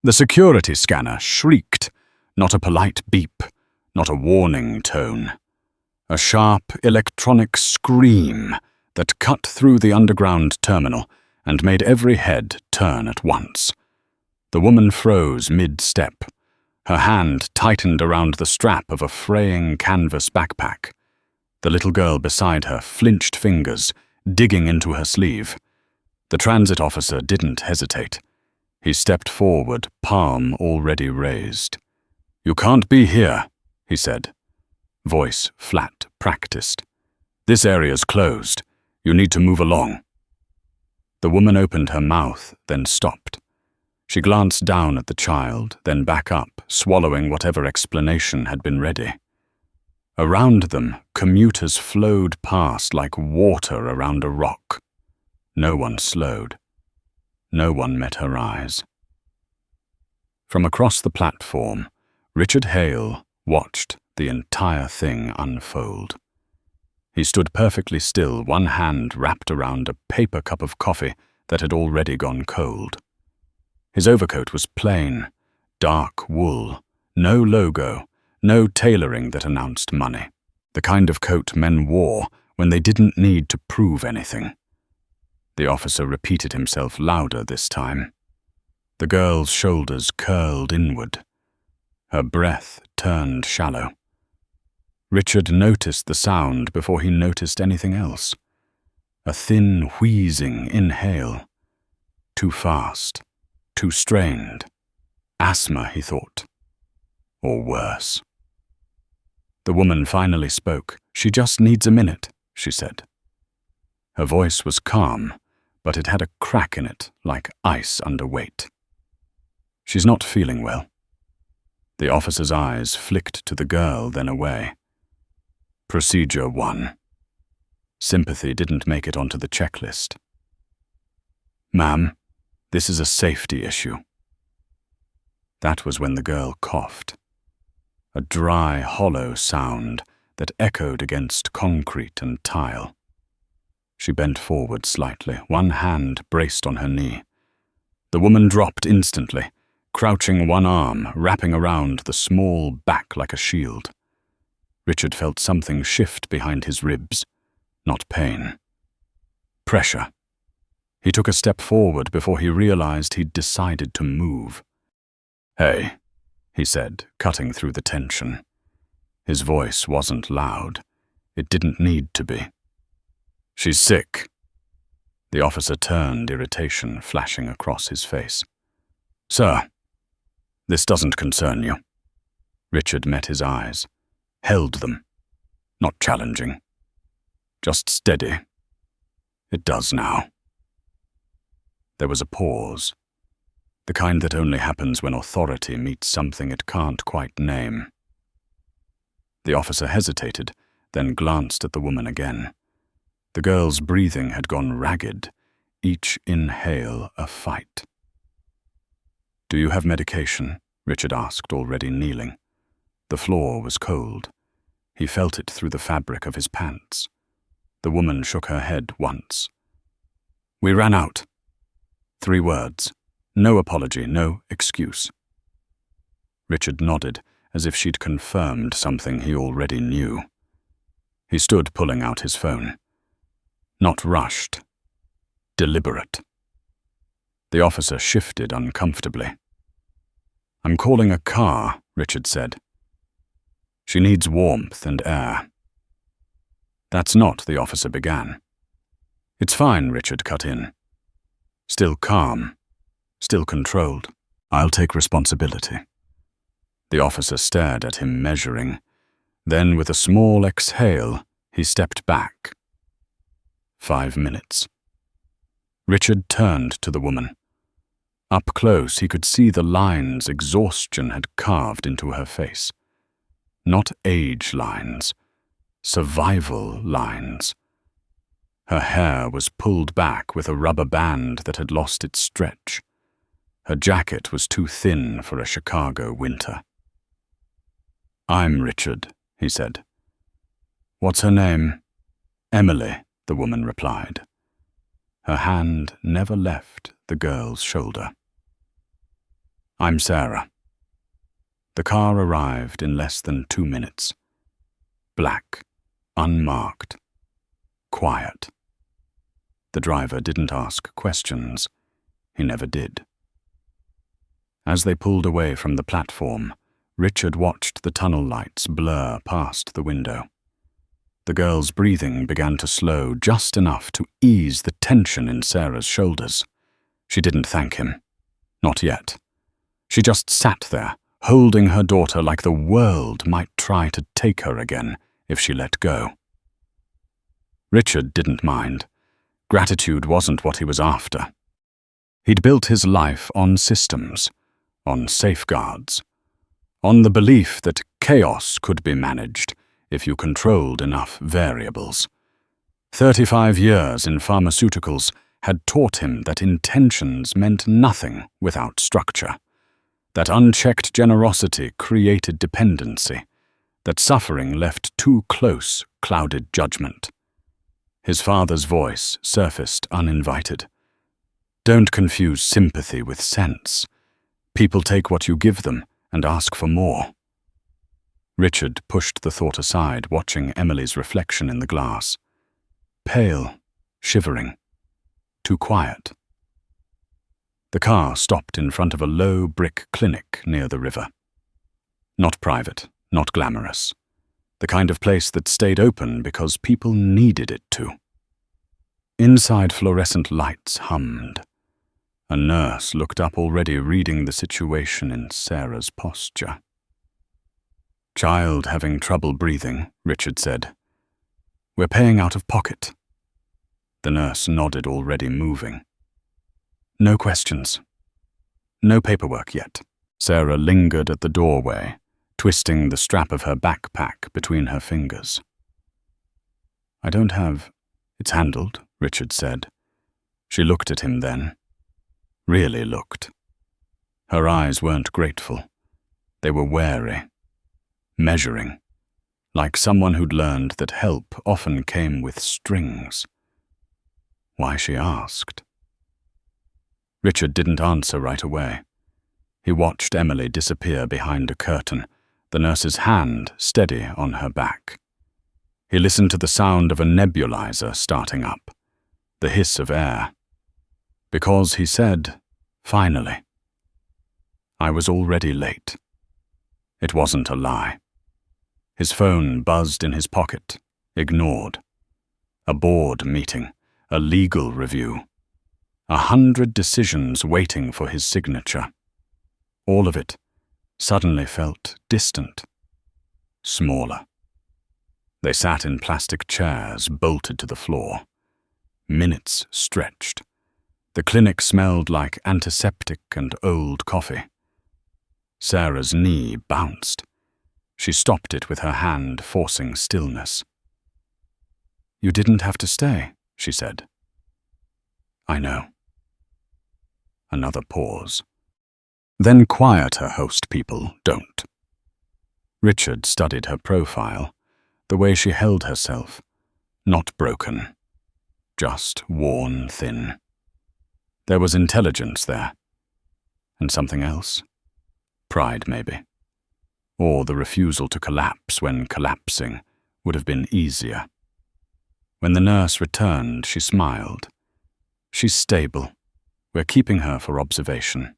The security scanner shrieked, not a polite beep, not a warning tone. A sharp electronic scream that cut through the underground terminal and made every head turn at once. The woman froze mid-step. Her hand tightened around the strap of a fraying canvas backpack. The little girl beside her flinched fingers, digging into her sleeve. The transit officer didn't hesitate. He stepped forward, palm already raised. "You can't be here," he said. Voice flat, practiced. "This area's closed. You need to move along." The woman opened her mouth, then stopped. She glanced down at the child, then back up, swallowing whatever explanation had been ready. Around them, commuters flowed past like water around a rock. No one slowed. No one met her eyes. From across the platform, Richard Hale watched the entire thing unfold. He stood perfectly still, one hand wrapped around a paper cup of coffee that had already gone cold. His overcoat was plain, dark wool, no logo, no tailoring that announced money. The kind of coat men wore when they didn't need to prove anything. The officer repeated himself louder this time. The girl's shoulders curled inward. Her breath turned shallow. Richard noticed the sound before he noticed anything else. A thin, wheezing inhale. Too fast. Too strained. Asthma, he thought. Or worse. The woman finally spoke. "She just needs a minute," she said. Her voice was calm, but it had a crack in it, like ice under weight. "She's not feeling well." The officer's eyes flicked to the girl, then away. Procedure 1. Sympathy didn't make it onto the checklist. "Ma'am, this is a safety issue." That was when the girl coughed. A dry, hollow sound that echoed against concrete and tile. She bent forward slightly, one hand braced on her knee. The woman dropped instantly, crouching one arm, wrapping around the small back like a shield. Richard felt something shift behind his ribs. Not pain. Pressure. He took a step forward before he realized he'd decided to move. "Hey," he said, cutting through the tension. His voice wasn't loud. It didn't need to be. "She's sick." The officer turned, irritation flashing across his face. "Sir, this doesn't concern you." Richard met his eyes, held them. Not challenging. Just steady. "It does now." There was a pause. The kind that only happens when authority meets something it can't quite name. The officer hesitated, then glanced at the woman again. The girl's breathing had gone ragged, each inhale a fight. "Do you have medication?" Richard asked, already kneeling. The floor was cold. He felt it through the fabric of his pants. The woman shook her head once. "We ran out." 3 words. No apology, no excuse. Richard nodded, as if she'd confirmed something he already knew. He stood pulling out his phone. Not rushed. Deliberate. The officer shifted uncomfortably. "I'm calling a car," Richard said. "She needs warmth and air." "That's not," the officer began. "It's fine," Richard cut in. Still calm. Still controlled. "I'll take responsibility." The officer stared at him, measuring. Then, with a small exhale, he stepped back. 5 minutes. Richard turned to the woman. Up close, he could see the lines exhaustion had carved into her face. Not age lines. Survival lines. Her hair was pulled back with a rubber band that had lost its stretch. Her jacket was too thin for a Chicago winter. "I'm Richard," he said. "What's her name?" "Emily," the woman replied. Her hand never left the girl's shoulder. I'm Sarah. The car arrived in less than 2 minutes. Black, unmarked, quiet. The driver didn't ask questions. He never did. As they pulled away from the platform, Richard watched the tunnel lights blur past the window. The girl's breathing began to slow just enough to ease the tension in Sarah's shoulders. She didn't thank him. Not yet. She just sat there, holding her daughter like the world might try to take her again if she let go. Richard didn't mind. Gratitude wasn't what he was after. He'd built his life on systems, on safeguards, on the belief that chaos could be managed if you controlled enough variables. 35 years in pharmaceuticals had taught him that intentions meant nothing without structure, that unchecked generosity created dependency, that suffering left too close clouded judgment. His father's voice surfaced uninvited. Don't confuse sympathy with sense. People take what you give them and ask for more. Richard pushed the thought aside, watching Emily's reflection in the glass. Pale, shivering, too quiet. The car stopped in front of a low brick clinic near the river. Not private, not glamorous. The kind of place that stayed open because people needed it to. Inside, fluorescent lights hummed. A nurse looked up, already reading the situation in Sarah's posture. Child having trouble breathing, Richard said. We're paying out of pocket. The nurse nodded, already moving. No questions. No paperwork yet. Sarah lingered at the doorway, twisting the strap of her backpack between her fingers. I don't have... It's handled, Richard said. She looked at him then. Really looked. Her eyes weren't grateful. They were wary. Measuring. Like someone who'd learned that help often came with strings. Why, she asked. Richard didn't answer right away. He watched Emily disappear behind a curtain, the nurse's hand steady on her back. He listened to the sound of a nebulizer starting up, the hiss of air. Because he said, finally. I was already late. It wasn't a lie. His phone buzzed in his pocket, ignored. A board meeting, a legal review. 100 decisions waiting for his signature. All of it suddenly felt distant, smaller. They sat in plastic chairs bolted to the floor. Minutes stretched. The clinic smelled like antiseptic and old coffee. Sarah's knee bounced. She stopped it with her hand, forcing stillness. You didn't have to stay, she said. I know. Another pause. Then quieter host people don't. Richard studied her profile, the way she held herself, not broken, just worn thin. There was intelligence there. And something else. Pride, maybe. Or the refusal to collapse when collapsing would have been easier. When the nurse returned, she smiled. She's stable. We're keeping her for observation.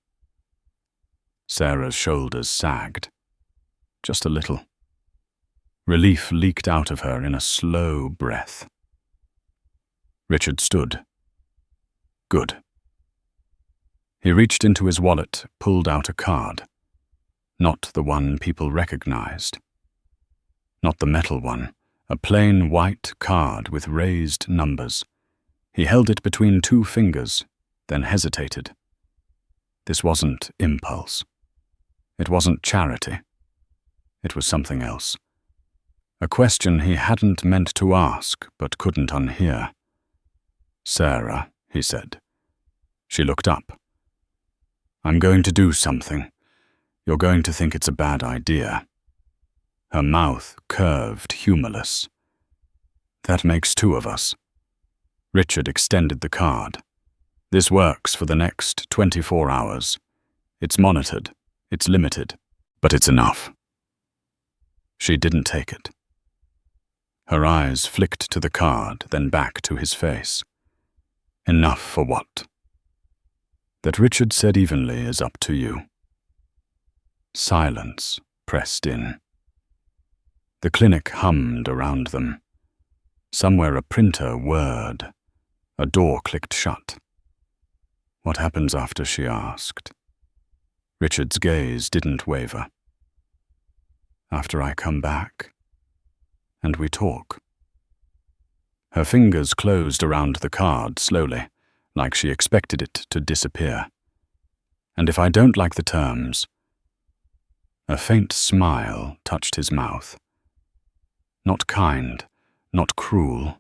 Sarah's shoulders sagged. Just a little. Relief leaked out of her in a slow breath. Richard stood. Good. He reached into his wallet, pulled out a card. Not the one people recognized. Not the metal one, a plain white card with raised numbers. He held it between 2 fingers, then hesitated. This wasn't impulse. It wasn't charity. It was something else. A question he hadn't meant to ask, but couldn't unhear. Sarah, he said. She looked up. I'm going to do something. You're going to think it's a bad idea. Her mouth curved, humorless. That makes 2 of us. Richard extended the card. This works for the next 24 hours. It's monitored. It's limited, but it's enough." She didn't take it. Her eyes flicked to the card, then back to his face. "Enough for what?" "That Richard said evenly is up to you." Silence pressed in. The clinic hummed around them. Somewhere a printer whirred. A door clicked shut. "What happens after?" she asked. Richard's gaze didn't waver. "After I come back, and we talk." Her fingers closed around the card slowly, like she expected it to disappear. "And if I don't like the terms?" A faint smile touched his mouth. Not kind, not cruel.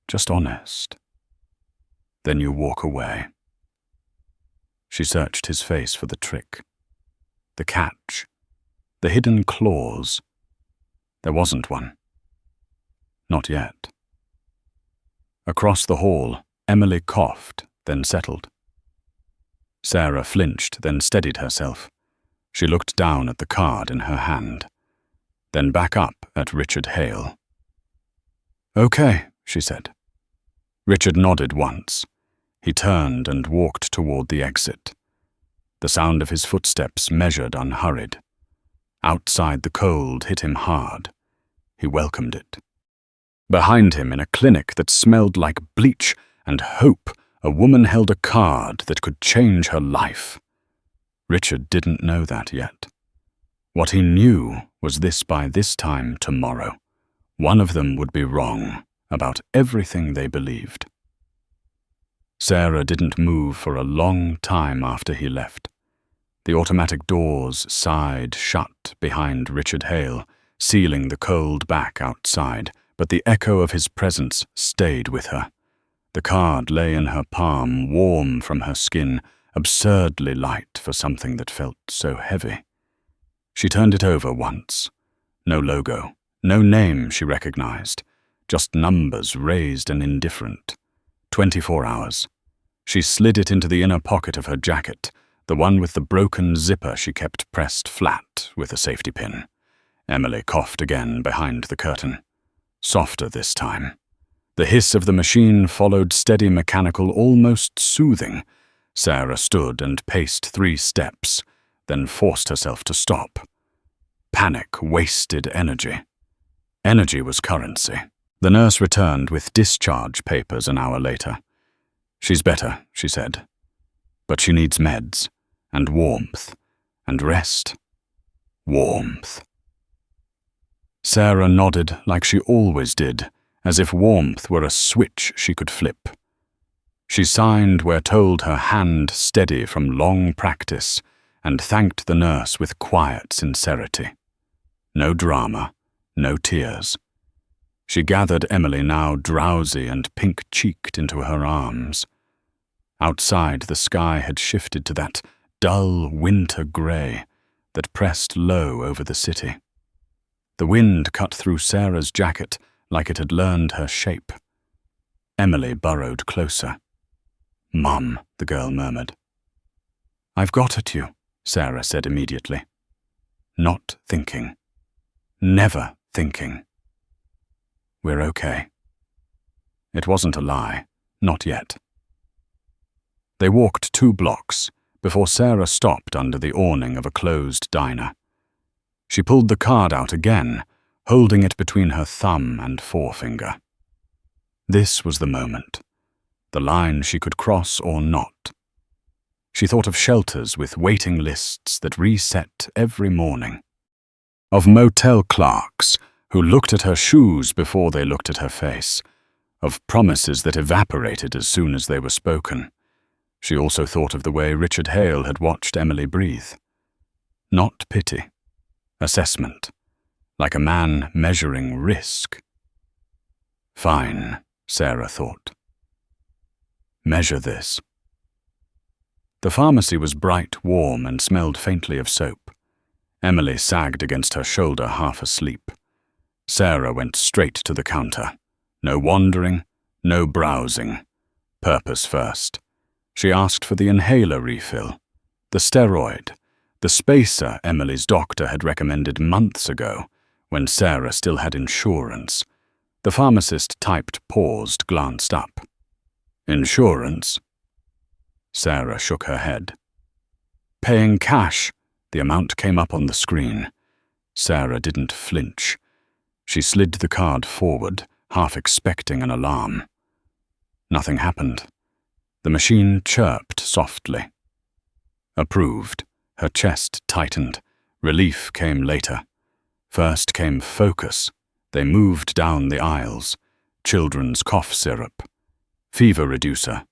Just honest. "Then you walk away." She searched his face for the trick, the catch, the hidden clause. There wasn't one. Not yet. Across the hall, Emily coughed, then settled. Sarah flinched, then steadied herself. She looked down at the card in her hand, then back up at Richard Hale. "Okay," she said. Richard nodded once. He turned and walked toward the exit. The sound of his footsteps measured unhurried. Outside, the cold hit him hard. He welcomed it. Behind him, in a clinic that smelled like bleach and hope, a woman held a card that could change her life. Richard didn't know that yet. What he knew was this: by this time tomorrow, one of them would be wrong about everything they believed. Sarah didn't move for a long time after he left. The automatic doors sighed shut behind Richard Hale, sealing the cold back outside, but the echo of his presence stayed with her. The card lay in her palm, warm from her skin, absurdly light for something that felt so heavy. She turned it over once. No logo, no name she recognized, just numbers raised and indifferent. 24 hours. She slid it into the inner pocket of her jacket, the one with the broken zipper she kept pressed flat with a safety pin. Emily coughed again behind the curtain. Softer this time. The hiss of the machine followed steady, mechanical, almost soothing. Sarah stood and paced 3 steps, then forced herself to stop. Panic wasted energy. Energy was currency. The nurse returned with discharge papers an hour later. "She's better," she said. "But she needs meds, and warmth, and rest. Warmth." Sarah nodded like she always did, as if warmth were a switch she could flip. She signed where told, her hand steady from long practice, and thanked the nurse with quiet sincerity. No drama, no tears. She gathered Emily, now drowsy and pink-cheeked, into her arms. Outside, the sky had shifted to that dull winter grey that pressed low over the city. The wind cut through Sarah's jacket like it had learned her shape. Emily burrowed closer. "Mum," the girl murmured. "I've got at you," Sarah said immediately. Not thinking. Never thinking. "We're okay." It wasn't a lie. Not yet. They walked 2 blocks before Sarah stopped under the awning of a closed diner. She pulled the card out again, holding it between her thumb and forefinger. This was the moment. The line she could cross or not. She thought of shelters with waiting lists that reset every morning. Of motel clerks who looked at her shoes before they looked at her face. Of promises that evaporated as soon as they were spoken. She also thought of the way Richard Hale had watched Emily breathe. Not pity. Assessment. Like a man measuring risk. Fine, Sarah thought. Measure this. The pharmacy was bright, warm, and smelled faintly of soap. Emily sagged against her shoulder, half asleep. Sarah went straight to the counter. No wandering, no browsing. Purpose first. She asked for the inhaler refill, the steroid, The spacer Emily's doctor had recommended months ago, when Sarah still had insurance. The pharmacist typed, paused, glanced up. Insurance? Sarah shook her head. Paying cash. The amount came up on the screen. Sarah didn't flinch. She slid the card forward, half expecting an alarm. Nothing happened. The machine chirped softly. Approved. Her chest tightened. Relief came later. First came focus. They moved down the aisles. Children's cough syrup. Fever reducer.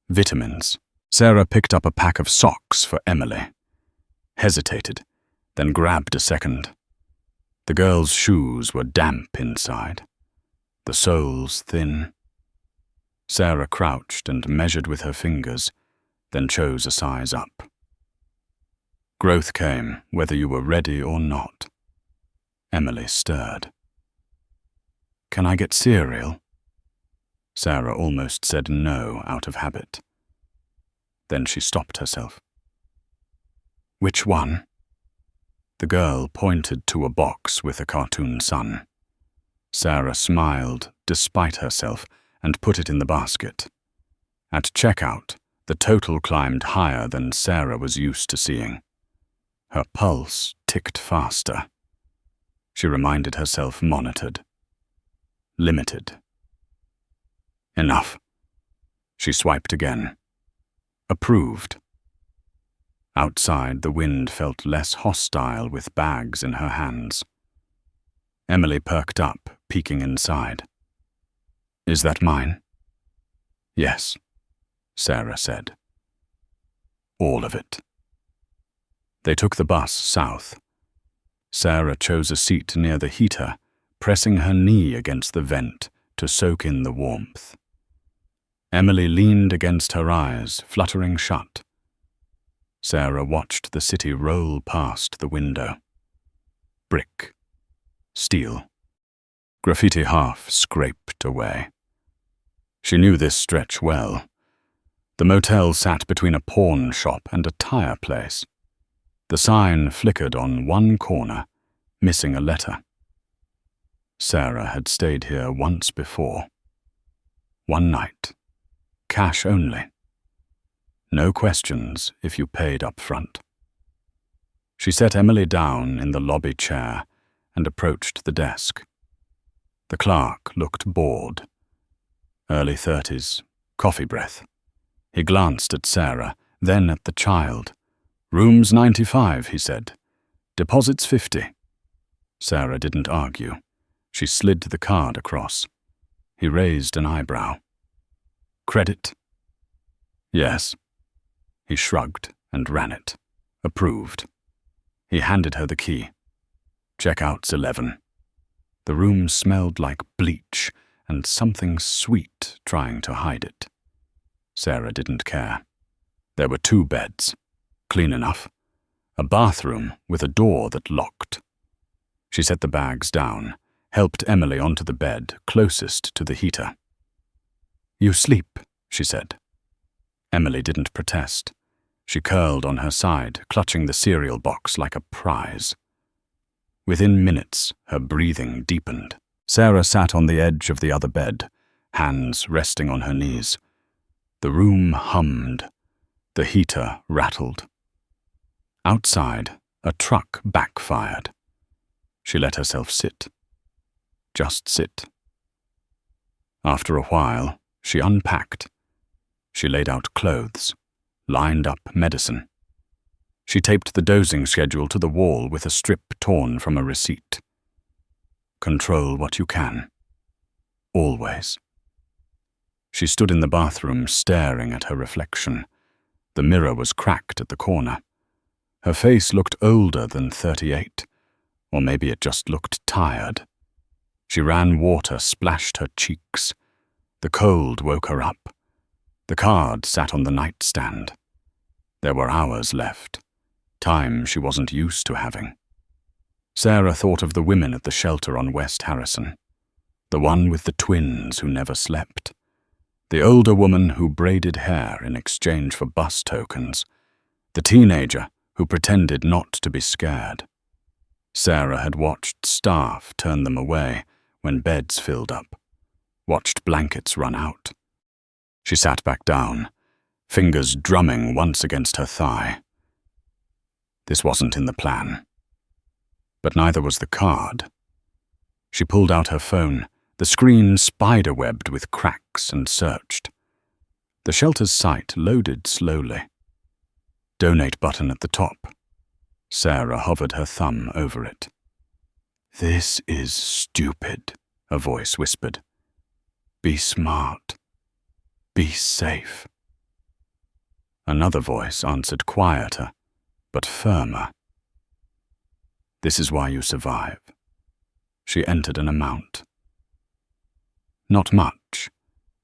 Vitamins. Sarah picked up a pack of socks for Emily. Hesitated, then grabbed a second. The girl's shoes were damp inside. The soles thin. Sarah crouched and measured with her fingers, then chose a size up. Growth came, whether you were ready or not. Emily stirred. Can I get cereal? Sarah almost said no out of habit. Then she stopped herself. Which one? The girl pointed to a box with a cartoon sun. Sarah smiled, despite herself, and put it in the basket. At checkout, the total climbed higher than Sarah was used to seeing. Her pulse ticked faster. She reminded herself monitored. Limited. Enough. She swiped again. Approved. Outside, the wind felt less hostile with bags in her hands. Emily perked up, peeking inside. Is that mine? Yes, Sarah said. All of it. They took the bus south. Sarah chose a seat near the heater, pressing her knee against the vent to soak in the warmth. Emily leaned against her eyes, fluttering shut. Sarah watched the city roll past the window. Brick. Steel. Graffiti half scraped away. She knew this stretch well. The motel sat between a pawn shop and a tire place. The sign flickered on one corner, missing a letter. Sarah had stayed here once before. One night. Cash only. No questions if you paid up front. She set Emily down in the lobby chair and approached the desk. The clerk looked bored. Early 30s, coffee breath. He glanced at Sarah, then at the child. Room's 95, he said. Deposit's 50. Sarah didn't argue. She slid the card across. He raised an eyebrow. Credit? Yes. He shrugged and ran it. Approved. He handed her the key. Checkout's 11. The room smelled like bleach and something sweet trying to hide it. Sarah didn't care. There were 2 beds. Clean enough. A bathroom with a door that locked. She set the bags down, helped Emily onto the bed closest to the heater. You sleep, she said. Emily didn't protest. She curled on her side, clutching the cereal box like a prize. Within minutes, her breathing deepened. Sarah sat on the edge of the other bed, hands resting on her knees. The room hummed. The heater rattled. Outside, a truck backfired. She let herself sit. Just sit. After a while, she unpacked. She laid out clothes, lined up medicine. She taped the dosing schedule to the wall with a strip torn from a receipt. Control what you can. Always. She stood in the bathroom staring at her reflection. The mirror was cracked at the corner. Her face looked older than 38, or maybe it just looked tired. She ran water, splashed her cheeks. The cold woke her up. The card sat on the nightstand. There were hours left, time she wasn't used to having. Sarah thought of the women at the shelter on West Harrison. The one with the twins who never slept. The older woman who braided hair in exchange for bus tokens. The teenager who pretended not to be scared. Sarah had watched staff turn them away when beds filled up, watched blankets run out. She sat back down, fingers drumming once against her thigh. This wasn't in the plan. But neither was the card. She pulled out her phone, the screen spiderwebbed with cracks, and searched. The shelter's site loaded slowly. Donate button at the top. Sarah hovered her thumb over it. "This is stupid," a voice whispered. "Be smart. Be safe." Another voice answered quieter, but firmer. "This is why you survive." She entered an amount. Not much.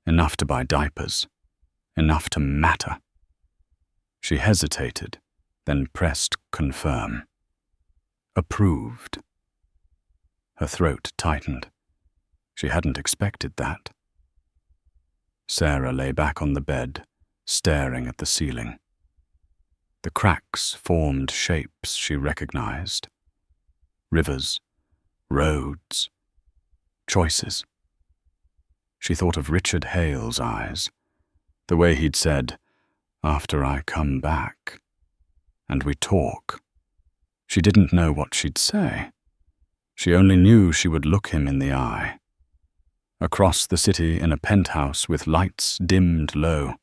Enough to buy diapers. Enough to matter. She hesitated, then pressed confirm. Approved. Her throat tightened. She hadn't expected that. Sarah lay back on the bed, staring at the ceiling. The cracks formed shapes she recognized. Rivers, roads, choices. She thought of Richard Hale's eyes, the way he'd said, "After I come back, and we talk." She didn't know what she'd say. She only knew she would look him in the eye. Across the city in a penthouse with lights dimmed low,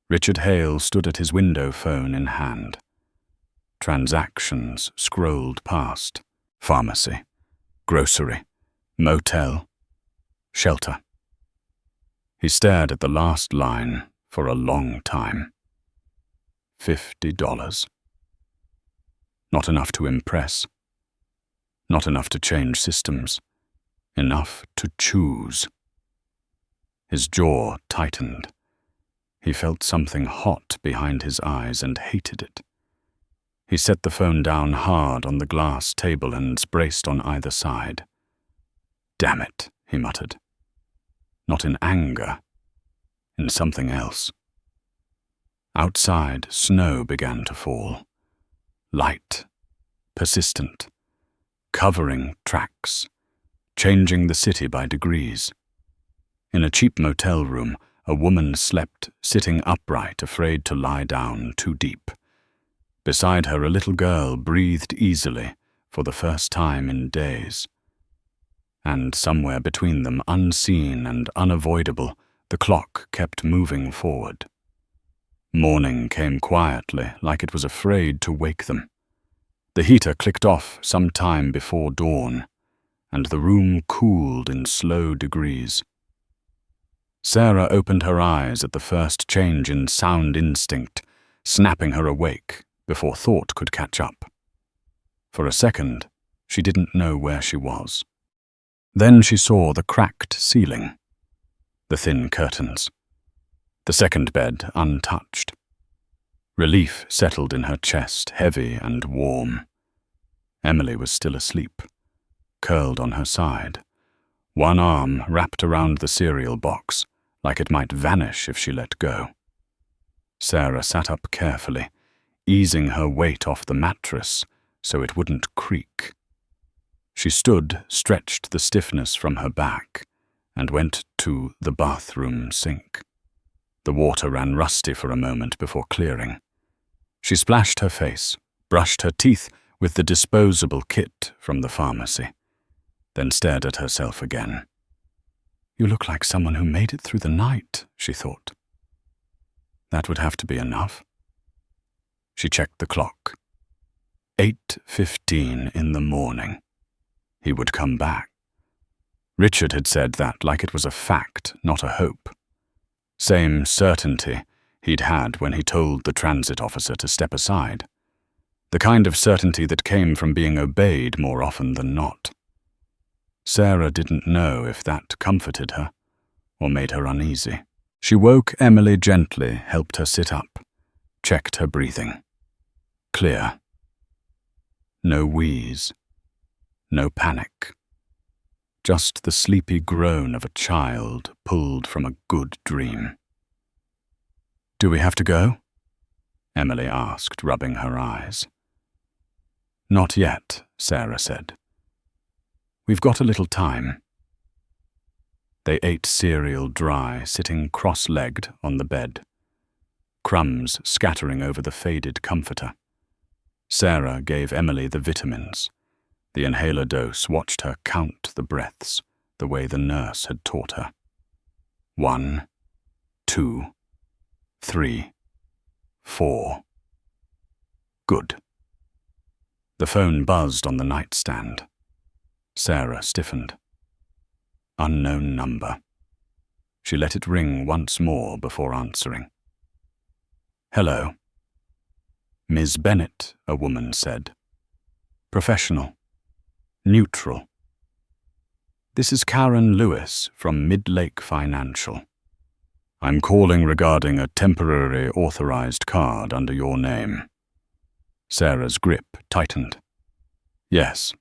Richard Hale stood at his window phone in hand. Transactions scrolled past. Pharmacy, grocery, motel, shelter. He stared at the last line for a long time. $50. Not enough to impress. Not enough to change systems. Enough to choose. His jaw tightened. He felt something hot behind his eyes and hated it. He set the phone down hard on the glass table and braced on either side. "Damn it," he muttered. Not in anger, in something else. Outside, snow began to fall. Light, persistent, covering tracks, changing the city by degrees. In a cheap motel room, a woman slept, sitting upright, afraid to lie down too deep. Beside her, a little girl breathed easily for the first time in days. And somewhere between them, unseen and unavoidable, the clock kept moving forward. Morning came quietly, like it was afraid to wake them. The heater clicked off some time before dawn, and the room cooled in slow degrees. Sarah opened her eyes at the first change in sound instinct, snapping her awake before thought could catch up. For a second, she didn't know where she was. Then she saw the cracked ceiling, the thin curtains, the second bed untouched. Relief settled in her chest, heavy and warm. Emily was still asleep, curled on her side, one arm wrapped around the cereal box, like it might vanish if she let go. Sarah sat up carefully, easing her weight off the mattress so it wouldn't creak. She stood, stretched the stiffness from her back, and went to the bathroom sink. The water ran rusty for a moment before clearing. She splashed her face, brushed her teeth with the disposable kit from the pharmacy, then stared at herself again. "You look like someone who made it through the night," she thought. That would have to be enough. She checked the clock. 8:15 in the morning. He would come back. Richard had said that like it was a fact, not a hope. Same certainty he'd had when he told the transit officer to step aside. The kind of certainty that came from being obeyed more often than not. Sarah didn't know if that comforted her or made her uneasy. She woke Emily gently, helped her sit up, checked her breathing. Clear. No wheeze. No panic. Just the sleepy groan of a child pulled from a good dream. "Do we have to go?" Emily asked, rubbing her eyes. Not yet, Sarah said. We've got a little time. They ate cereal dry, sitting cross-legged on the bed, crumbs scattering over the faded comforter. Sarah gave Emily the vitamins. The inhaler dose watched her count the breaths, the way the nurse had taught her. 1, 2, 3, 4. Good. The phone buzzed on the nightstand. Sarah stiffened. Unknown number. She let it ring once more before answering. Hello. Ms. Bennett, a woman said. Professional. Neutral. This is Karen Lewis from Midlake Financial. I'm calling regarding a temporary authorized card under your name. Sarah's grip tightened. Yes.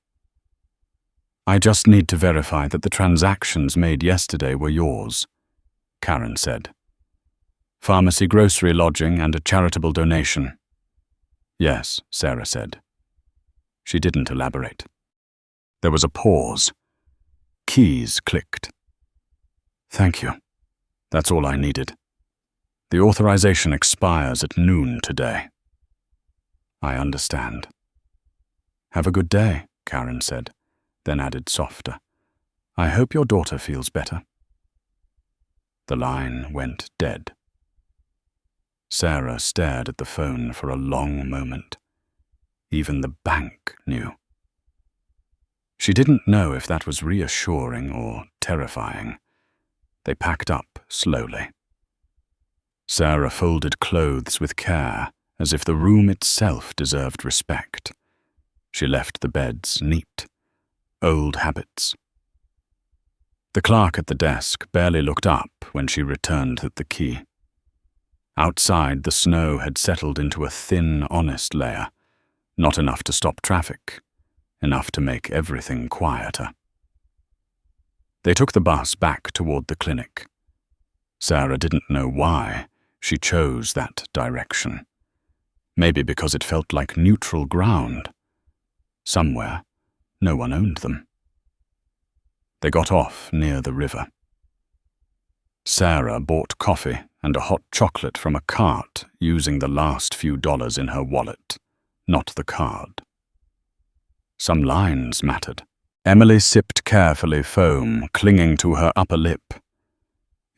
I just need to verify that the transactions made yesterday were yours, Karen said. Pharmacy, grocery, lodging, and a charitable donation. Yes, Sarah said. She didn't elaborate. There was a pause. Keys clicked. Thank you. That's all I needed. The authorization expires at noon today. I understand. Have a good day, Karen said, then added softer. I hope your daughter feels better. The line went dead. Sarah stared at the phone for a long moment. Even the bank knew. She didn't know if that was reassuring or terrifying. They packed up slowly. Sarah folded clothes with care, as if the room itself deserved respect. She left the beds neat. Old habits. The clerk at the desk barely looked up when she returned the key. Outside, the snow had settled into a thin, honest layer, not enough to stop traffic, enough to make everything quieter. They took the bus back toward the clinic. Sarah didn't know why she chose that direction. Maybe because it felt like neutral ground. Somewhere, no one owned them. They got off near the river. Sarah bought coffee and a hot chocolate from a cart using the last few dollars in her wallet, not the card. Some lines mattered. Emily sipped carefully, foam clinging to her upper lip.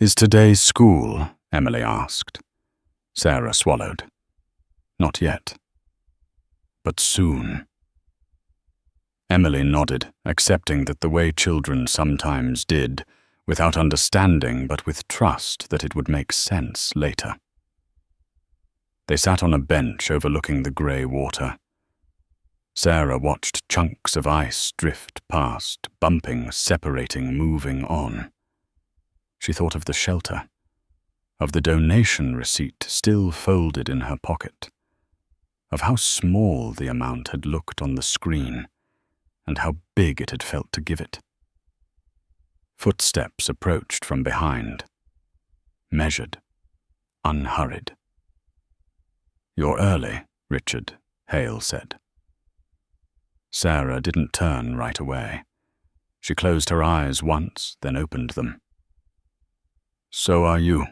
Is today school? Emily asked. Sarah swallowed. Not yet. But soon. Emily nodded, accepting that the way children sometimes did, without understanding but with trust that it would make sense later. They sat on a bench overlooking the grey water. Sarah watched chunks of ice drift past, bumping, separating, moving on. She thought of the shelter, of the donation receipt still folded in her pocket, of how small the amount had looked on the screen, and how big it had felt to give it. Footsteps approached from behind, measured, unhurried. You're early, Richard, Hale said. Sarah didn't turn right away. She closed her eyes once, then opened them. So are you.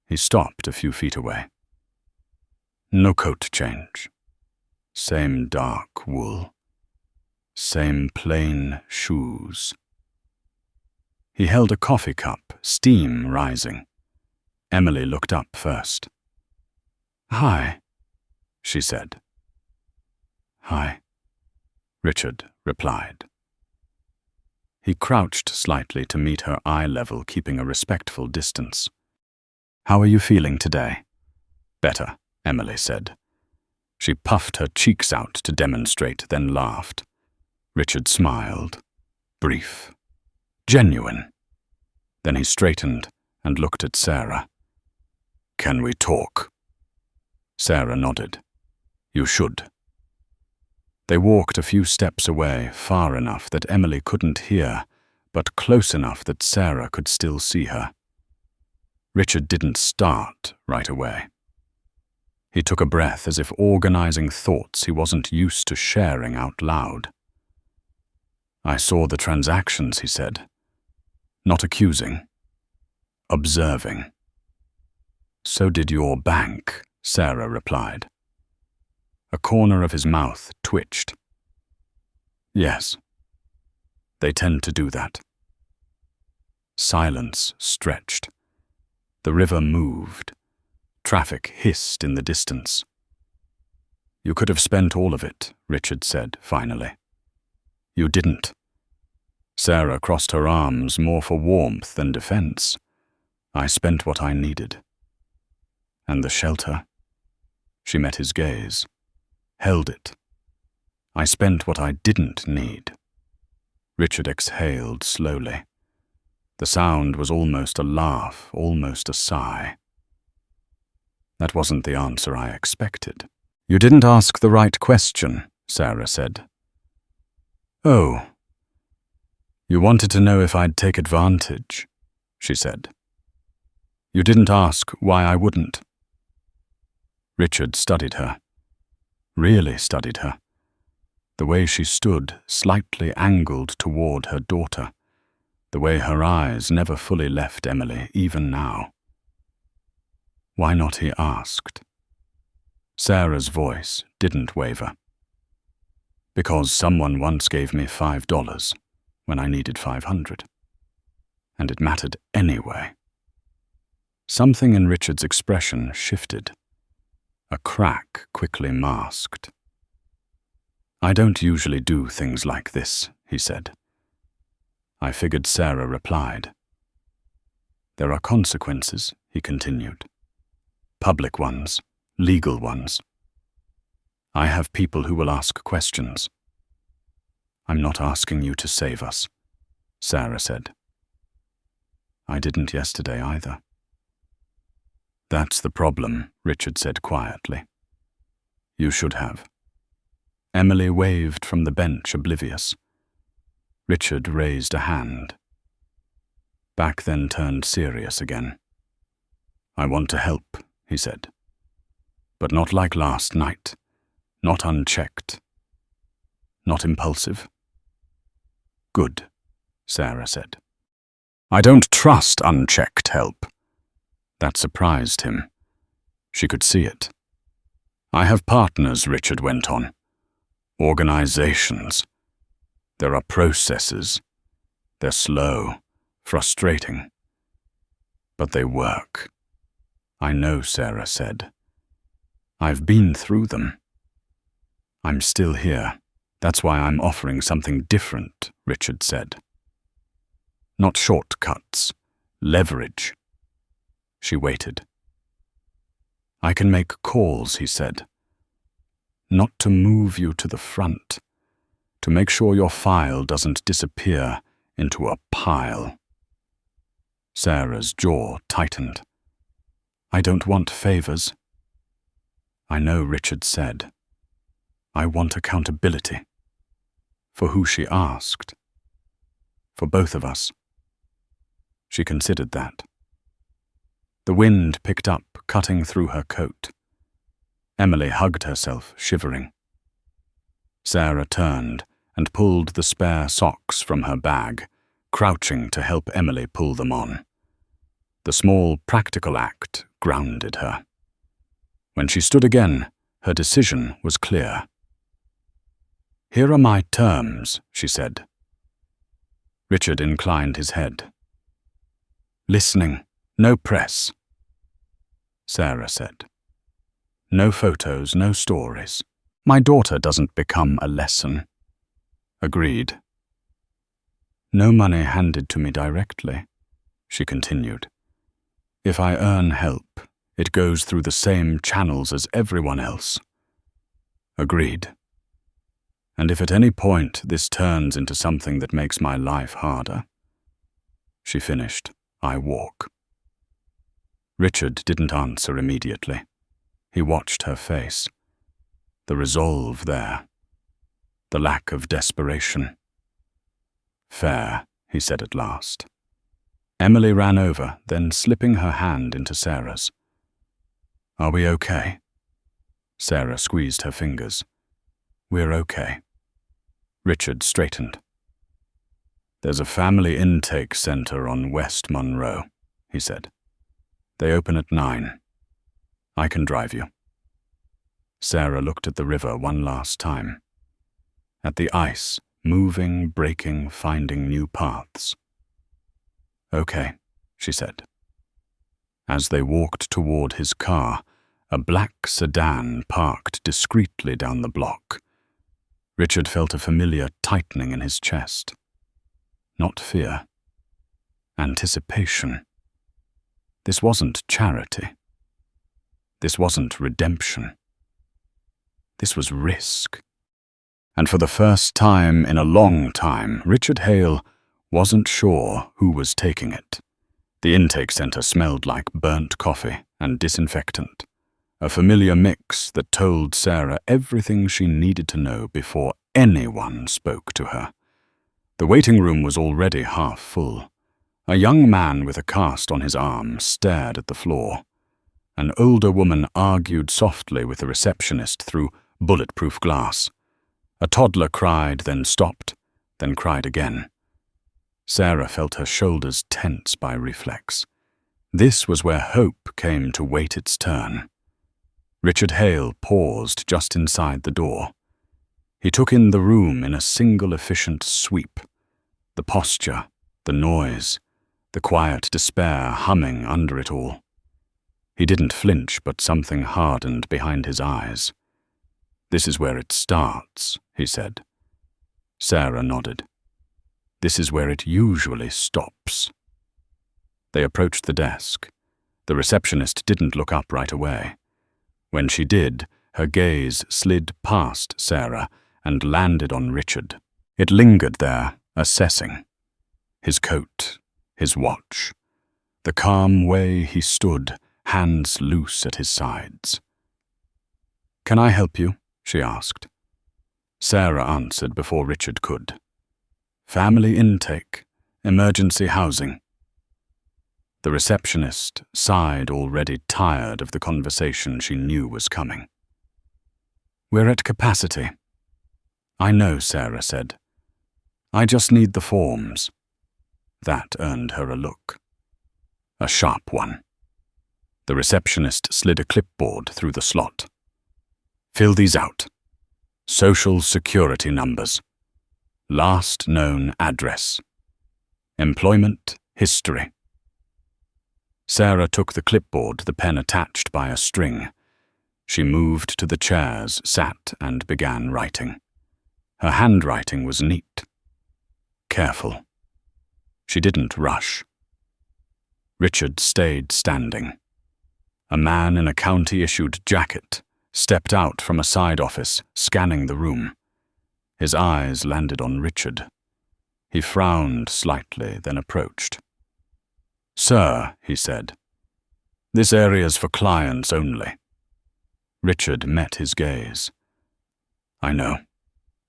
He stopped a few feet away. No coat change. Same dark wool. Same plain shoes. He held a coffee cup, steam rising. Emily looked up first. Hi, she said. Hi, Richard replied. He crouched slightly to meet her eye level, keeping a respectful distance. How are you feeling today? Better, Emily said. She puffed her cheeks out to demonstrate, then laughed. Richard smiled. Brief. Genuine. Then he straightened and looked at Sarah. Can we talk? Sarah nodded. You should. They walked a few steps away, far enough that Emily couldn't hear, but close enough that Sarah could still see her. Richard didn't start right away. He took a breath as if organizing thoughts he wasn't used to sharing out loud. I saw the transactions, he said. Not accusing. Observing. So did your bank, Sarah replied. A corner of his mouth twitched. Yes. They tend to do that. Silence stretched. The river moved. Traffic hissed in the distance. You could have spent all of it, Richard said, finally. You didn't. Sarah crossed her arms more for warmth than defense. I spent what I needed. And the shelter? She met his gaze. Held it. I spent what I didn't need. Richard exhaled slowly. The sound was almost a laugh, almost a sigh. That wasn't the answer I expected. You didn't ask the right question, Sarah said. Oh. You wanted to know if I'd take advantage, she said. You didn't ask why I wouldn't. Richard studied her. Really studied her. The way she stood, slightly angled toward her daughter. The way her eyes never fully left Emily, even now. Why not, he asked. Sarah's voice didn't waver. Because someone once gave me $5 when I needed 500. And it mattered anyway. Something in Richard's expression shifted. A crack quickly masked. I don't usually do things like this, he said. I figured Sarah replied. There are consequences, he continued. Public ones, legal ones. I have people who will ask questions. I'm not asking you to save us, Sarah said. I didn't yesterday either. That's the problem, Richard said quietly. You should have. Emily waved from the bench, oblivious. Richard raised a hand. Back then turned serious again. I want to help, he said. But not like last night. Not unchecked. Not impulsive. Good, Sarah said. I don't trust unchecked help. That surprised him. She could see it. I have partners, Richard went on. Organizations. There are processes. They're slow, frustrating. But they work. I know, Sarah said. I've been through them. I'm still here. That's why I'm offering something different, Richard said. Not shortcuts. Leverage. She waited. I can make calls, he said. Not to move you to the front. To make sure your file doesn't disappear into a pile. Sarah's jaw tightened. I don't want favors. I know, Richard said. I want accountability. For who she asked. For both of us. She considered that. The wind picked up, cutting through her coat. Emily hugged herself, shivering. Sarah turned and pulled the spare socks from her bag, crouching to help Emily pull them on. The small, practical act grounded her. When she stood again, her decision was clear. Here are my terms, she said. Richard inclined his head. Listening, no press. Sarah said. No photos, no stories. My daughter doesn't become a lesson. Agreed. No money handed to me directly, she continued. If I earn help, it goes through the same channels as everyone else. Agreed. And if at any point this turns into something that makes my life harder, she finished, I walk. Richard didn't answer immediately. He watched her face. The resolve there. The lack of desperation. Fair, he said at last. Emily ran over, then slipping her hand into Sarah's. Are we okay? Sarah squeezed her fingers. "We're okay." Richard straightened. "There's a family intake center on West Monroe," he said. "They open at 9. I can drive you." Sarah looked at the river one last time. At the ice, moving, breaking, finding new paths. "Okay," she said. As they walked toward his car, a black sedan parked discreetly down the block. Richard felt a familiar tightening in his chest. Not fear. Anticipation. This wasn't charity. This wasn't redemption. This was risk. And for the first time in a long time, Richard Hale wasn't sure who was taking it. The intake center smelled like burnt coffee and disinfectant, a familiar mix that told Sarah everything she needed to know before anyone spoke to her. The waiting room was already half full. A young man with a cast on his arm stared at the floor. An older woman argued softly with the receptionist through bulletproof glass. A toddler cried, then stopped, then cried again. Sarah felt her shoulders tense by reflex. This was where hope came to wait its turn. Richard Hale paused just inside the door. He took in the room in a single efficient sweep. The posture, the noise, the quiet despair humming under it all. He didn't flinch, but something hardened behind his eyes. "This is where it starts," he said. Sarah nodded. "This is where it usually stops." They approached the desk. The receptionist didn't look up right away. When she did, her gaze slid past Sarah and landed on Richard. It lingered there, assessing. His coat, his watch, the calm way he stood, hands loose at his sides. "Can I help you?" she asked. Sarah answered before Richard could. "Family intake, emergency housing." The receptionist sighed, already tired of the conversation she knew was coming. "We're at capacity." "I know," Sarah said. "I just need the forms." That earned her a look. A sharp one. The receptionist slid a clipboard through the slot. "Fill these out. Social security numbers. Last known address. Employment history." Sarah took the clipboard, the pen attached by a string. She moved to the chairs, sat, and began writing. Her handwriting was neat. Careful. She didn't rush. Richard stayed standing. A man in a county-issued jacket stepped out from a side office, scanning the room. His eyes landed on Richard. He frowned slightly, then approached. "Sir," he said, "this area's for clients only." Richard met his gaze. "I know.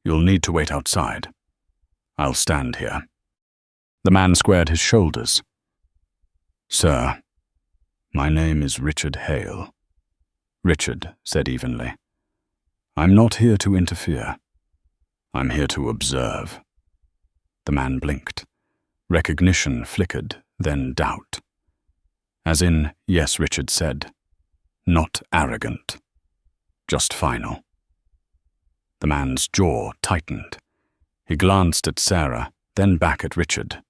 You'll need to wait outside. I'll stand here." The man squared his shoulders. "Sir, my name is Richard Hale." Richard said evenly, "I'm not here to interfere. I'm here to observe." The man blinked. Recognition flickered, then doubt. As in, yes, Richard said, not arrogant, just final. The man's jaw tightened. He glanced at Sarah, then back at Richard.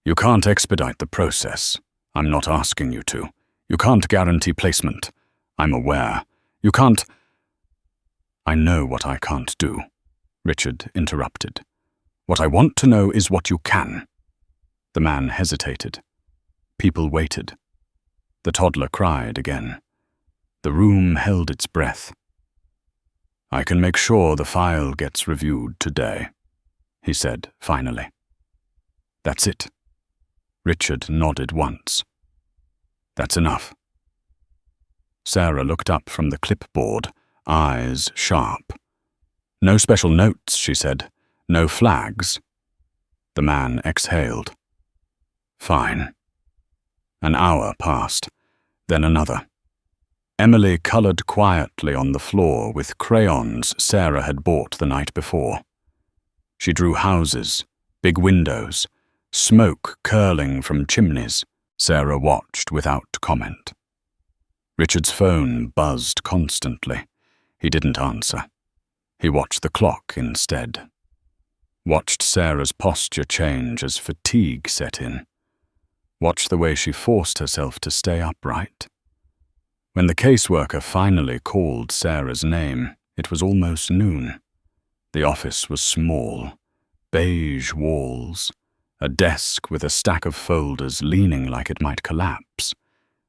"You can't expedite the process. I'm not asking you to. You can't guarantee placement. I'm aware. You can't—" "I know what I can't do," Richard interrupted. "What I want to know is what you can." The man hesitated. People waited. The toddler cried again. The room held its breath. "I can make sure the file gets reviewed today," he said finally. "That's it." Richard nodded once. "That's enough." Sarah looked up from the clipboard, eyes sharp. "No special notes," she said. "No flags." The man exhaled. "Fine." An hour passed, then another. Emily colored quietly on the floor with crayons Sarah had bought the night before. She drew houses, big windows, smoke curling from chimneys. Sarah watched without comment. Richard's phone buzzed constantly. He didn't answer. He watched the clock instead. Watched Sarah's posture change as fatigue set in. Watched the way she forced herself to stay upright. When the caseworker finally called Sarah's name, it was almost noon. The office was small, beige walls, a desk with a stack of folders leaning like it might collapse.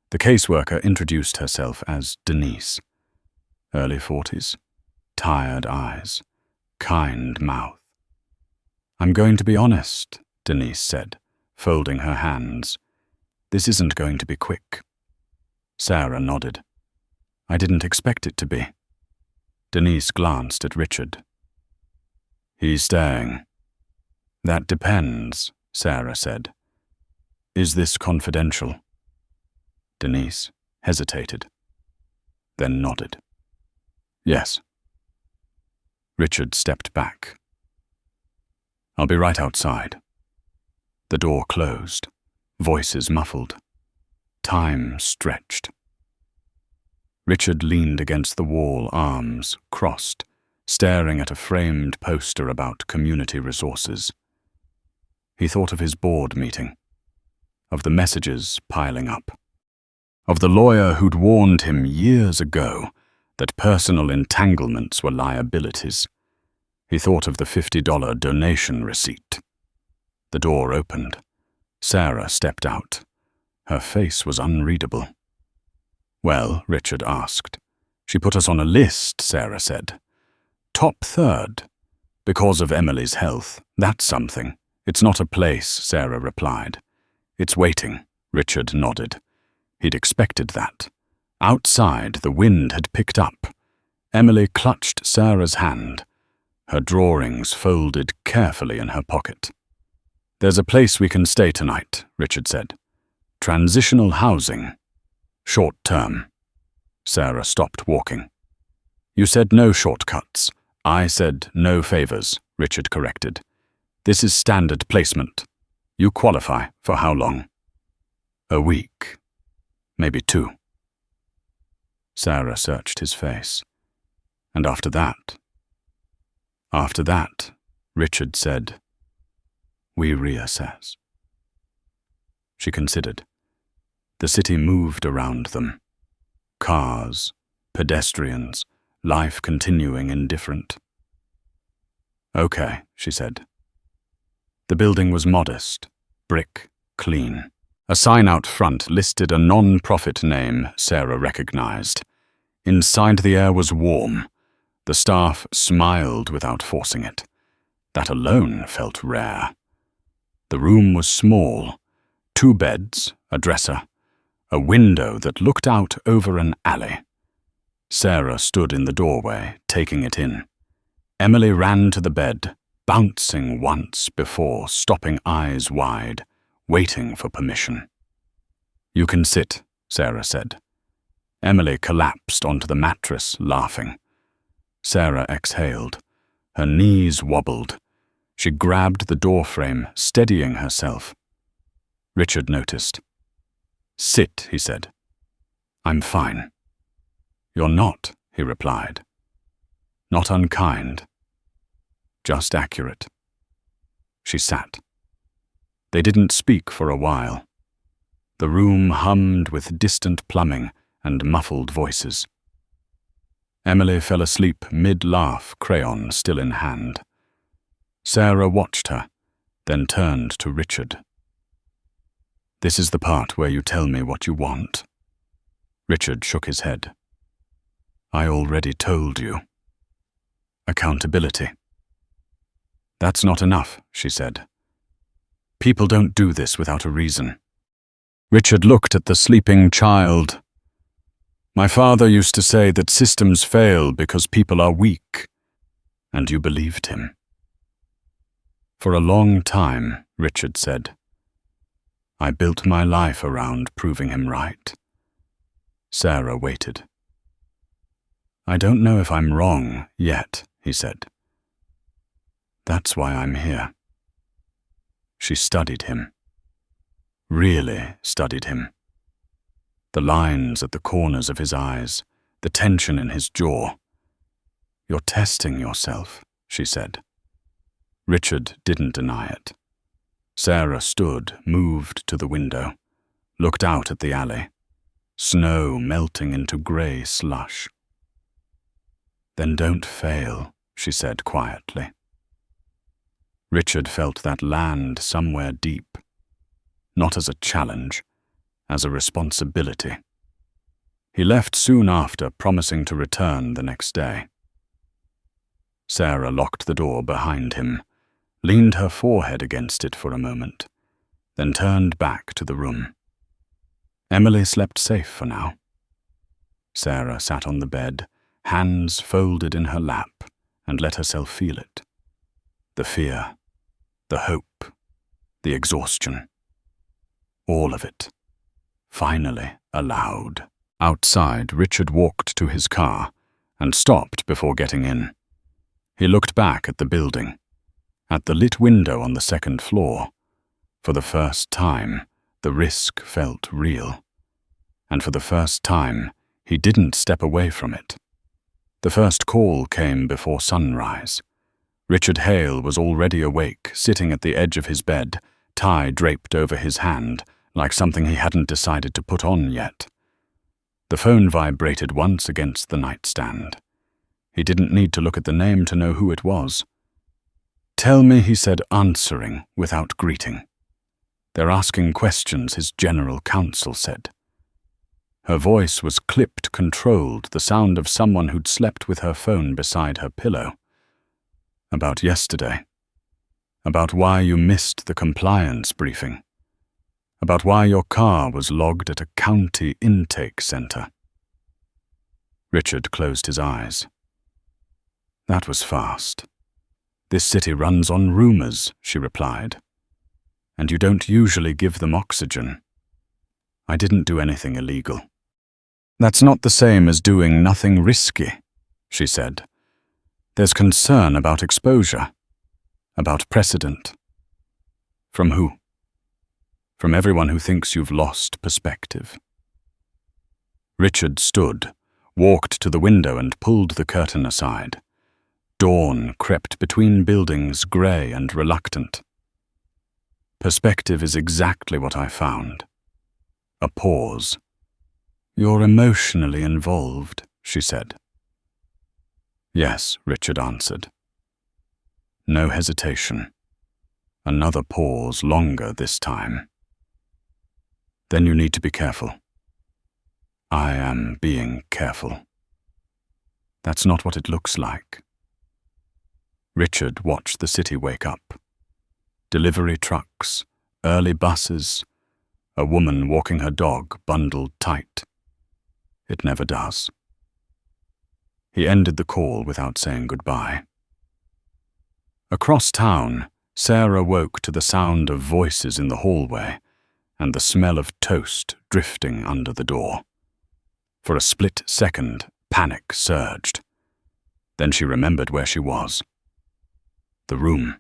The caseworker introduced herself as Denise. Early 40s, tired eyes, kind mouth. "I'm going to be honest," Denise said, folding her hands. "This isn't going to be quick." Sarah nodded. "I didn't expect it to be." Denise glanced at Richard. "He's staying." "That depends," Sarah said. "Is this confidential?" Denise hesitated, then nodded. "Yes." Richard stepped back. "I'll be right outside." The door closed, voices muffled. Time stretched. Richard leaned against the wall, arms crossed, staring at a framed poster about community resources. He thought of his board meeting, of the messages piling up, of the lawyer who'd warned him years ago that personal entanglements were liabilities. He thought of the $50 donation receipt. The door opened. Sarah stepped out. Her face was unreadable. "Well," Richard asked. "She put us on a list," Sarah said. "Top third. Because of Emily's health. That's something." "It's not a place," Sarah replied. "It's waiting," Richard nodded. He'd expected that. Outside, the wind had picked up. Emily clutched Sarah's hand, her drawings folded carefully in her pocket. "There's a place we can stay tonight," Richard said. "Transitional housing. Short term." Sarah stopped walking. "You said no shortcuts." "I said no favors," Richard corrected. "This is standard placement. You qualify for how long?" "A week. Maybe 2. Sarah searched his face. "And after that?" "After that," Richard said, "we reassess." She considered. The city moved around them. Cars, pedestrians, life continuing indifferent. "Okay," she said. The building was modest, brick, clean. A sign out front listed a non-profit name Sarah recognized. Inside the air was warm. The staff smiled without forcing it. That alone felt rare. The room was small. 2 beds, a dresser, a window that looked out over an alley. Sarah stood in the doorway, taking it in. Emily ran to the bed, bouncing once before stopping eyes wide, waiting for permission. "You can sit," Sarah said. Emily collapsed onto the mattress, laughing. Sarah exhaled. Her knees wobbled. She grabbed the doorframe, steadying herself. Richard noticed. "Sit," he said. "I'm fine." "You're not," he replied. "Not unkind. Just accurate." She sat. They didn't speak for a while. The room hummed with distant plumbing and muffled voices. Emily fell asleep mid-laugh, crayon still in hand. Sarah watched her, then turned to Richard. "This is the part where you tell me what you want." Richard shook his head. "I already told you." "Accountability." "That's not enough," she said. "People don't do this without a reason." Richard looked at the sleeping child. "My father used to say that systems fail because people are weak." "And you believed him." "For a long time," Richard said. "I built my life around proving him right." Sarah waited. I don't know if I'm wrong yet, he said. That's why I'm here. She studied him. Really studied him. The lines at the corners of his eyes, the tension in his jaw. You're testing yourself, she said. Richard didn't deny it. Sarah stood, moved to the window, looked out at the alley, snow melting into grey slush. Then don't fail, she said quietly. Richard felt that land somewhere deep, not as a challenge, as a responsibility. He left soon after, promising to return the next day. Sarah locked the door behind him, leaned her forehead against it for a moment, then turned back to the room. Emily slept safe for now. Sarah sat on the bed, hands folded in her lap, and let herself feel it. The fear, the hope, the exhaustion. All of it, finally allowed. Outside, Richard walked to his car and stopped before getting in. He looked back at the building, at the lit window on the second floor. For the first time, the risk felt real. And for the first time, he didn't step away from it. The first call came before sunrise. Richard Hale was already awake, sitting at the edge of his bed, tie draped over his hand, like something he hadn't decided to put on yet. The phone vibrated once against the nightstand. He didn't need to look at the name to know who it was. Tell me, he said, answering without greeting. They're asking questions, his general counsel said. Her voice was clipped, controlled, the sound of someone who'd slept with her phone beside her pillow. About yesterday. About why you missed the compliance briefing. About why your car was logged at a county intake center. Richard closed his eyes. That was fast. This city runs on rumors, she replied. And you don't usually give them oxygen. I didn't do anything illegal. That's not the same as doing nothing risky, she said. There's concern about exposure, about precedent. From who? From everyone who thinks you've lost perspective. Richard stood, walked to the window and pulled the curtain aside. Dawn crept between buildings, grey and reluctant. Perspective is exactly what I found. A pause. You're emotionally involved, she said. Yes, Richard answered. No hesitation. Another pause, longer this time. Then you need to be careful. I am being careful. That's not what it looks like. Richard watched the city wake up. Delivery trucks, early buses, a woman walking her dog bundled tight. It never does. He ended the call without saying goodbye. Across town, Sarah woke to the sound of voices in the hallway and the smell of toast drifting under the door. For a split second, panic surged. Then she remembered where she was. The room,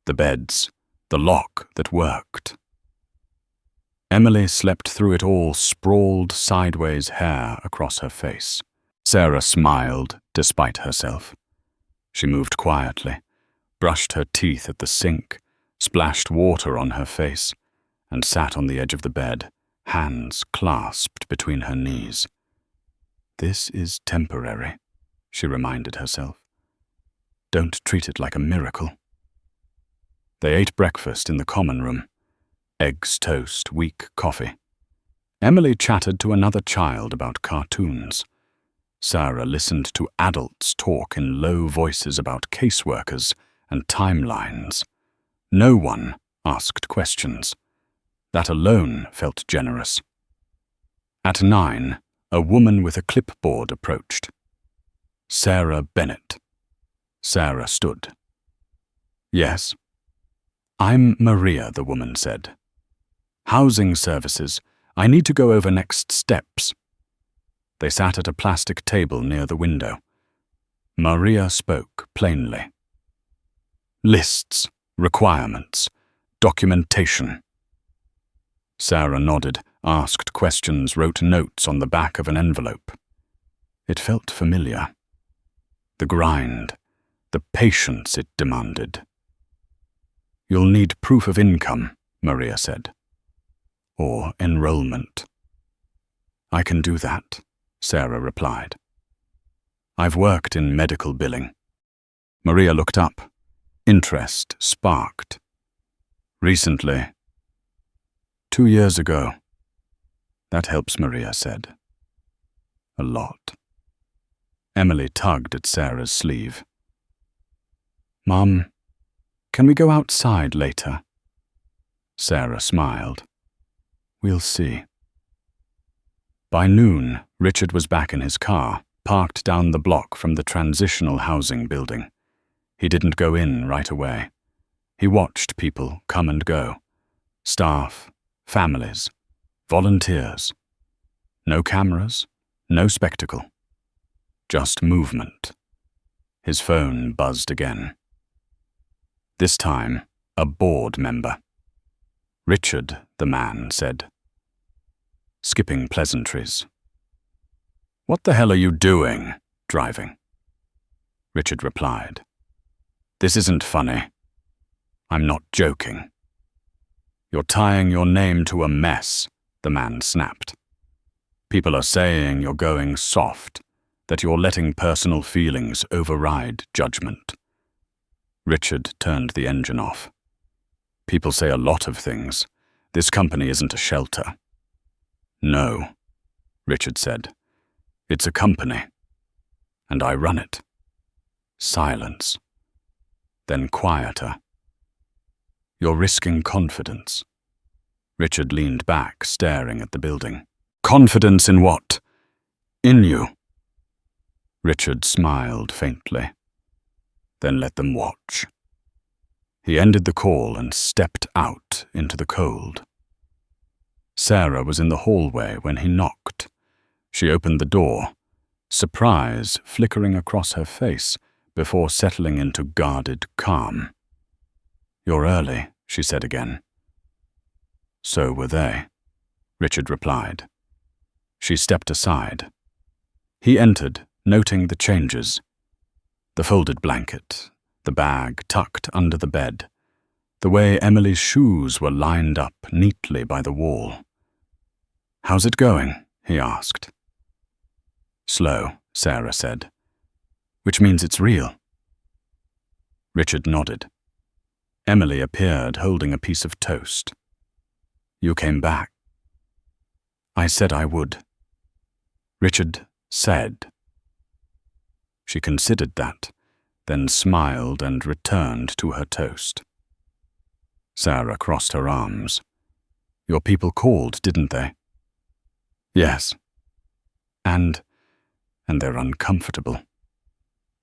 the beds, the lock that worked. Emily slept through it all, sprawled sideways, hair across her face. Sarah smiled, despite herself. She moved quietly, brushed her teeth at the sink, splashed water on her face, and sat on the edge of the bed, hands clasped between her knees. This is temporary, she reminded herself. Don't treat it like a miracle. They ate breakfast in the common room. Eggs, toast, weak coffee. Emily chatted to another child about cartoons. Sarah listened to adults talk in low voices about caseworkers and timelines. No one asked questions. That alone felt generous. At 9, a woman with a clipboard approached. Sarah Bennett. Sarah stood. Yes. I'm Maria, the woman said. Housing services. I need to go over next steps. They sat at a plastic table near the window. Maria spoke plainly. Lists, requirements, documentation. Sarah nodded, asked questions, wrote notes on the back of an envelope. It felt familiar. The grind, the patience it demanded. You'll need proof of income, Maria said. Or enrollment. I can do that, Sarah replied. I've worked in medical billing. Maria looked up. Interest sparked. Recently. 2 years ago. That helps, Maria said. A lot. Emily tugged at Sarah's sleeve. Mum, can we go outside later? Sarah smiled. We'll see. By noon, Richard was back in his car, parked down the block from the transitional housing building. He didn't go in right away. He watched people come and go. Staff, families, volunteers. No cameras, no spectacle. Just movement. His phone buzzed again. This time, a board member. Richard, the man said. Skipping pleasantries. What the hell are you doing, driving? Richard replied. This isn't funny. I'm not joking. You're tying your name to a mess, the man snapped. People are saying you're going soft, that you're letting personal feelings override judgment. Richard turned the engine off. People say a lot of things. This company isn't a shelter. No, Richard said. It's a company. And I run it. Silence. Then quieter. You're risking confidence. Richard leaned back, staring at the building. Confidence in what? In you. Richard smiled faintly. Then let them watch. He ended the call and stepped out into the cold. Sarah was in the hallway when he knocked. She opened the door, surprise flickering across her face before settling into guarded calm. You're early, she said again. So were they, Richard replied. She stepped aside. He entered, noting the changes. The folded blanket, the bag tucked under the bed, the way Emily's shoes were lined up neatly by the wall. How's it going? He asked. Slow, Sarah said. Which means it's real. Richard nodded. Emily appeared holding a piece of toast. You came back. I said I would. Richard said. She considered that, then smiled and returned to her toast. Sarah crossed her arms. Your people called, didn't they? Yes. And they're uncomfortable.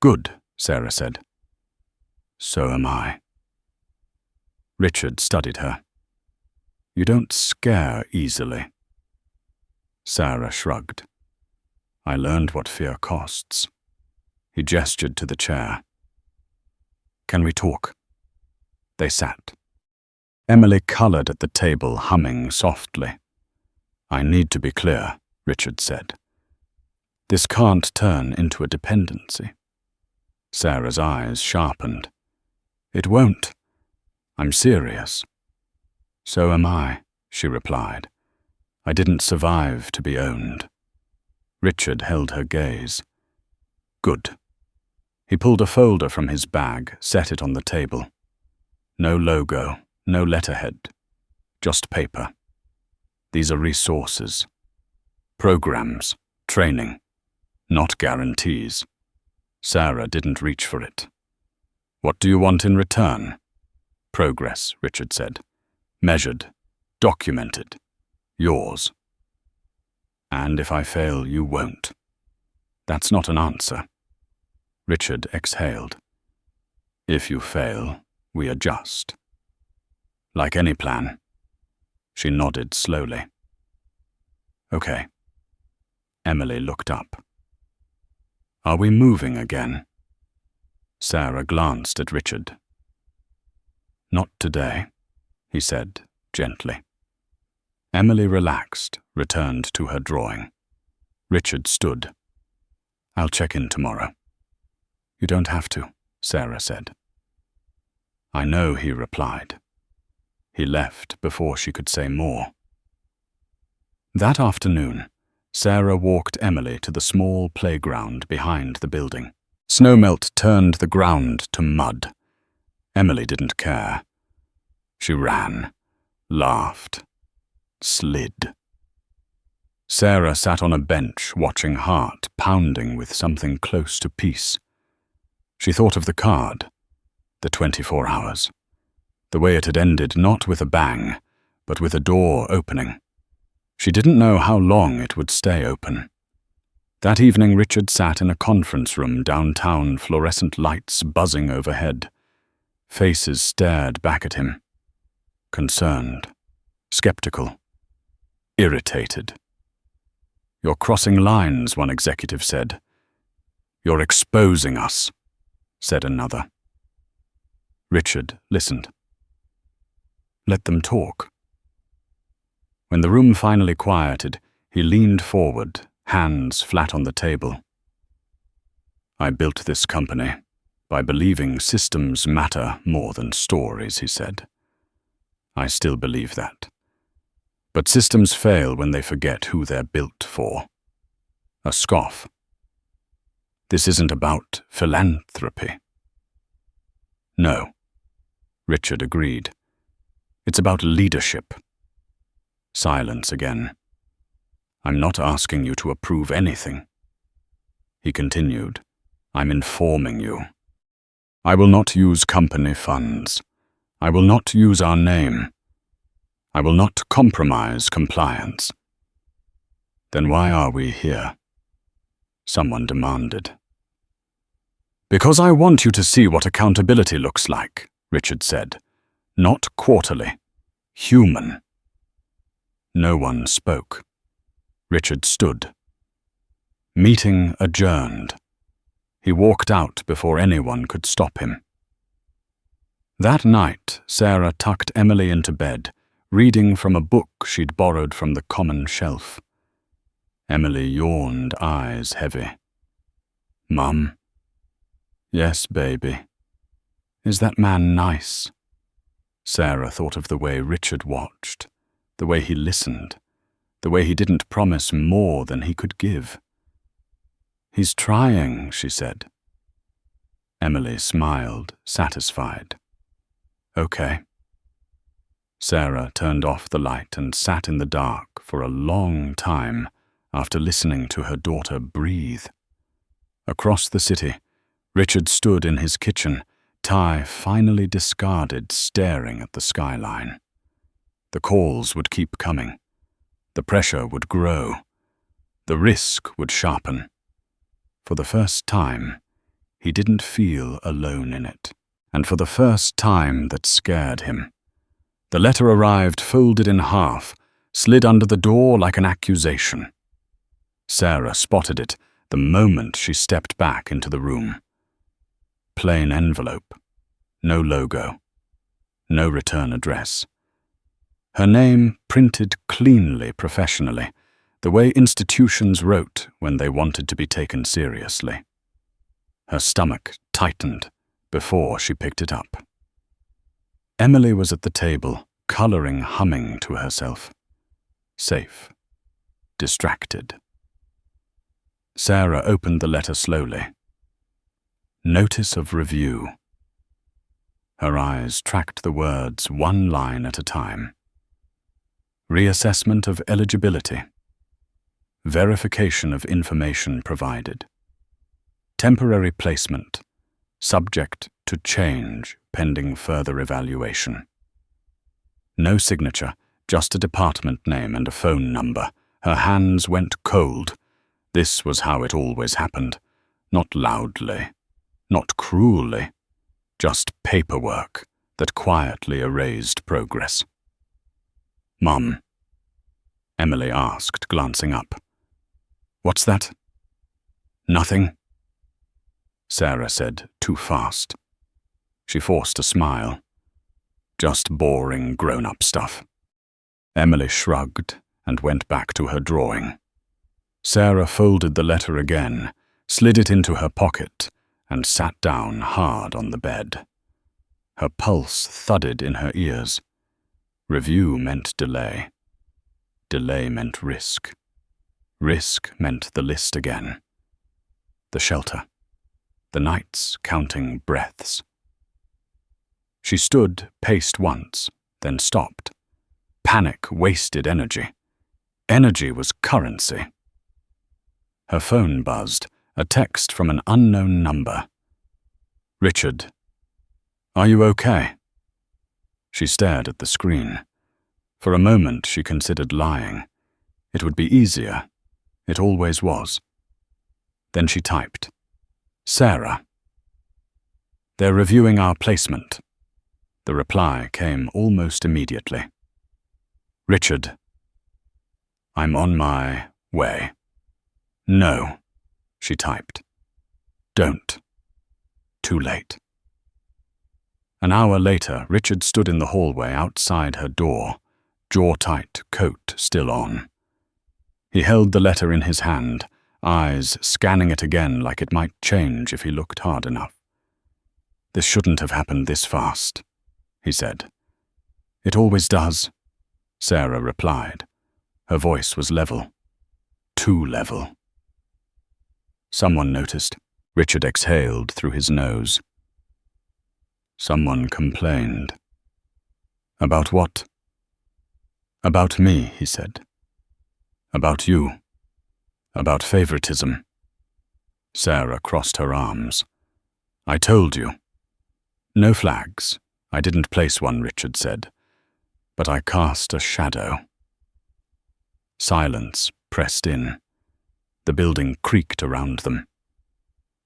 Good, Sarah said. So am I. Richard studied her. You don't scare easily. Sarah shrugged. I learned what fear costs. He gestured to the chair. Can we talk? They sat. Emily colored at the table, humming softly. I need to be clear, Richard said. This can't turn into a dependency. Sarah's eyes sharpened. It won't. I'm serious. So am I, she replied. I didn't survive to be owned. Richard held her gaze. Good. He pulled a folder from his bag, set it on the table. No logo, no letterhead, just paper. These are resources. Programs, training, not guarantees. Sarah didn't reach for it. What do you want in return? Progress, Richard said. Measured, documented, yours. And if I fail, you won't. That's not an answer. Richard exhaled. If you fail, we adjust. Like any plan. She nodded slowly. Okay. Emily looked up. "Are we moving again?" Sarah glanced at Richard. "Not today," he said gently. Emily relaxed, returned to her drawing. Richard stood. "I'll check in tomorrow." "You don't have to," Sarah said. "I know," he replied. He left before she could say more. That afternoon, Sarah walked Emily to the small playground behind the building. Snowmelt turned the ground to mud. Emily didn't care. She ran, laughed, slid. Sarah sat on a bench watching heart pounding with something close to peace. She thought of the card, the 24 hours, the way it had ended not with a bang, but with a door opening. She didn't know how long it would stay open. That evening Richard sat in a conference room downtown, fluorescent lights buzzing overhead. Faces stared back at him. Concerned, skeptical, irritated. "You're crossing lines," one executive said. "You're exposing us," said another. Richard listened. Let them talk. When the room finally quieted, he leaned forward, hands flat on the table. "I built this company by believing systems matter more than stories," he said. "I still believe that. But systems fail when they forget who they're built for." A scoff. "This isn't about philanthropy." "No," Richard agreed. "It's about leadership." Silence again. "I'm not asking you to approve anything." He continued. "I'm informing you. I will not use company funds. I will not use our name. I will not compromise compliance." "Then why are we here?" someone demanded. "Because I want you to see what accountability looks like," Richard said. "Not quarterly. Human." No one spoke. Richard stood. Meeting adjourned. He walked out before anyone could stop him. That night, Sarah tucked Emily into bed, reading from a book she'd borrowed from the common shelf. Emily yawned, eyes heavy. "Mum?" "Yes, baby." "Is that man nice?" Sarah thought of the way Richard watched, the way he listened, the way he didn't promise more than he could give. "He's trying," she said. Emily smiled, satisfied. "Okay." Sarah turned off the light and sat in the dark for a long time after listening to her daughter breathe. Across the city, Richard stood in his kitchen, tie finally discarded, staring at the skyline. The calls would keep coming. The pressure would grow. The risk would sharpen. For the first time, he didn't feel alone in it. And for the first time that scared him. The letter arrived folded in half, slid under the door like an accusation. Sarah spotted it the moment she stepped back into the room. Plain envelope. No logo. No return address. Her name printed cleanly, professionally, the way institutions wrote when they wanted to be taken seriously. Her stomach tightened before she picked it up. Emily was at the table, coloring, humming to herself. Safe. Distracted. Sarah opened the letter slowly. Notice of review. Her eyes tracked the words one line at a time. Reassessment of eligibility. Verification of information provided. Temporary placement. Subject to change pending further evaluation. No signature, just a department name and a phone number. Her hands went cold. This was how it always happened. Not loudly, not cruelly, just paperwork that quietly erased progress. "Mum?" Emily asked, glancing up. What's that? Nothing, Sarah said, too fast. She forced a smile. Just boring grown-up stuff. Emily shrugged and went back to her drawing. Sarah folded the letter again, slid it into her pocket, and sat down hard on the bed. Her pulse thudded in her ears. Review meant delay. Delay meant risk. Risk meant the list again. The shelter. The nights counting breaths. She stood, paced once, then stopped. Panic wasted energy. Energy was currency. Her phone buzzed, a text from an unknown number. Richard. Are you okay? She stared at the screen. For a moment she considered lying. It would be easier. It always was. Then she typed. Sarah. They're reviewing our placement. The reply came almost immediately. Richard. I'm on my way. No, she typed. Don't. Too late. An hour later, Richard stood in the hallway outside her door, jaw-tight, coat still on. He held the letter in his hand, eyes scanning it again like it might change if he looked hard enough. This shouldn't have happened this fast, he said. It always does, Sarah replied. Her voice was level. Too level. Someone noticed. Richard exhaled through his nose. Someone complained. About what? About me, he said. About you. About favoritism. Sarah crossed her arms. I told you. No flags. I didn't place one, Richard said. But I cast a shadow. Silence pressed in. The building creaked around them.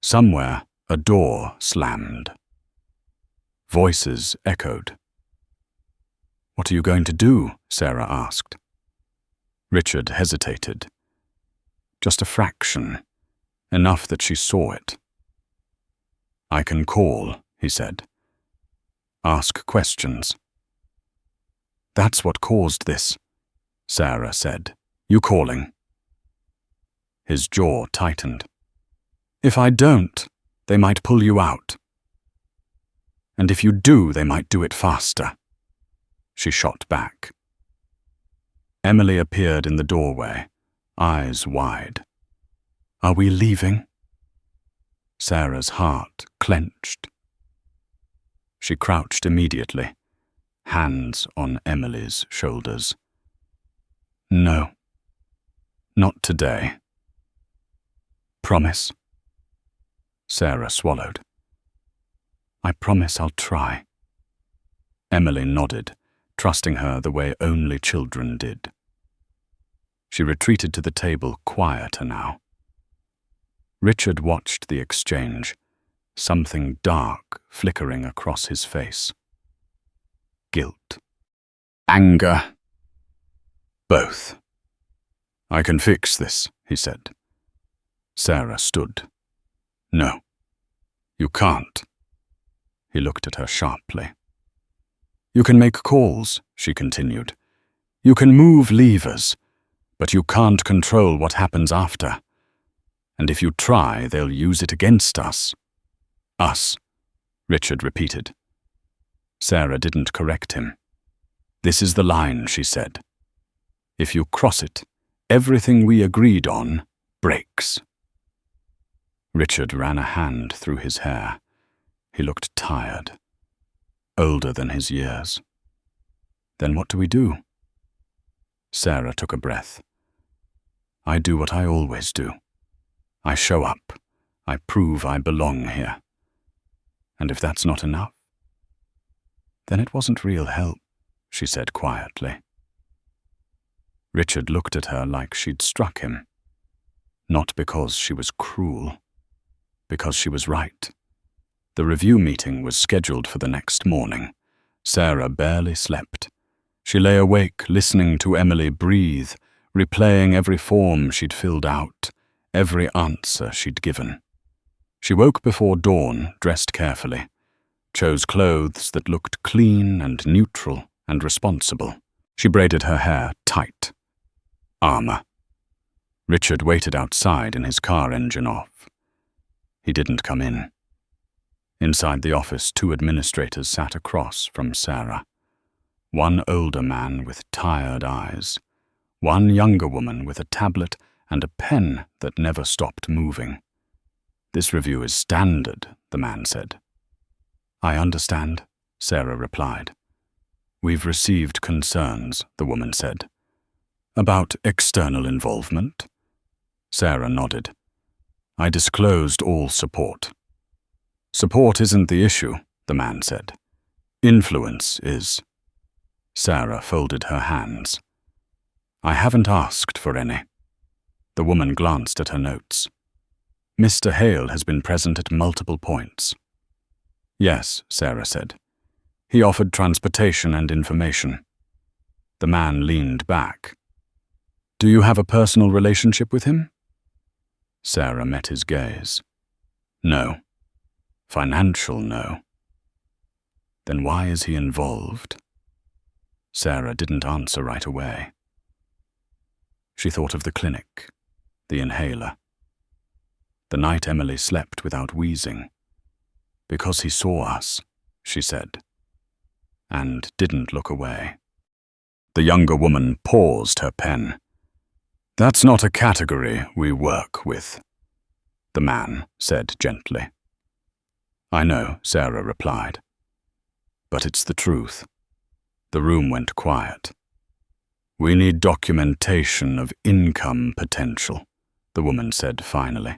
Somewhere, a door slammed. Voices echoed. What are you going to do? Sarah asked. Richard hesitated. Just a fraction, enough that she saw it. I can call, he said. Ask questions. That's what caused this, Sarah said. You calling? His jaw tightened. If I don't, they might pull you out. And if you do, they might do it faster. She shot back. Emily appeared in the doorway, eyes wide. Are we leaving? Sarah's heart clenched. She crouched immediately, hands on Emily's shoulders. No, not today. Promise? Sarah swallowed. I promise I'll try. Emily nodded, trusting her the way only children did. She retreated to the table, quieter now. Richard watched the exchange, something dark flickering across his face. Guilt. Anger. Both. I can fix this, he said. Sarah stood. No, you can't. He looked at her sharply. You can make calls, she continued. You can move levers, but you can't control what happens after. And if you try, they'll use it against us. Us, Richard repeated. Sarah didn't correct him. This is the line, she said. If you cross it, everything we agreed on breaks. Richard ran a hand through his hair. He looked tired, older than his years. Then what do we do? Sarah took a breath. I do what I always do. I show up. I prove I belong here. And if that's not enough, then it wasn't real help, she said quietly. Richard looked at her like she'd struck him. Not because she was cruel, because she was right. The review meeting was scheduled for the next morning. Sarah barely slept. She lay awake, listening to Emily breathe, replaying every form she'd filled out, every answer she'd given. She woke before dawn, dressed carefully, chose clothes that looked clean and neutral and responsible. She braided her hair tight. Armor. Richard waited outside in his car engine off. He didn't come in. Inside the office, 2 administrators sat across from Sarah. One older man with tired eyes, one younger woman with a tablet and a pen that never stopped moving. "This review is standard," the man said. "I understand," Sarah replied. "We've received concerns," the woman said. "About external involvement?" Sarah nodded. "I disclosed all support." "Support isn't the issue," the man said. "Influence is." Sarah folded her hands. "I haven't asked for any." The woman glanced at her notes. "Mr. Hale has been present at multiple points." "Yes," Sarah said. "He offered transportation and information." The man leaned back. "Do you have a personal relationship with him?" Sarah met his gaze. "No. Financial, no." "Then why is he involved?" Sarah didn't answer right away. She thought of the clinic, the inhaler. The night Emily slept without wheezing. "Because he saw us," she said, and didn't look away. The younger woman paused her pen. "That's not a category we work with," the man said gently. "I know," Sarah replied. "But it's the truth." The room went quiet. "We need documentation of income potential," the woman said finally.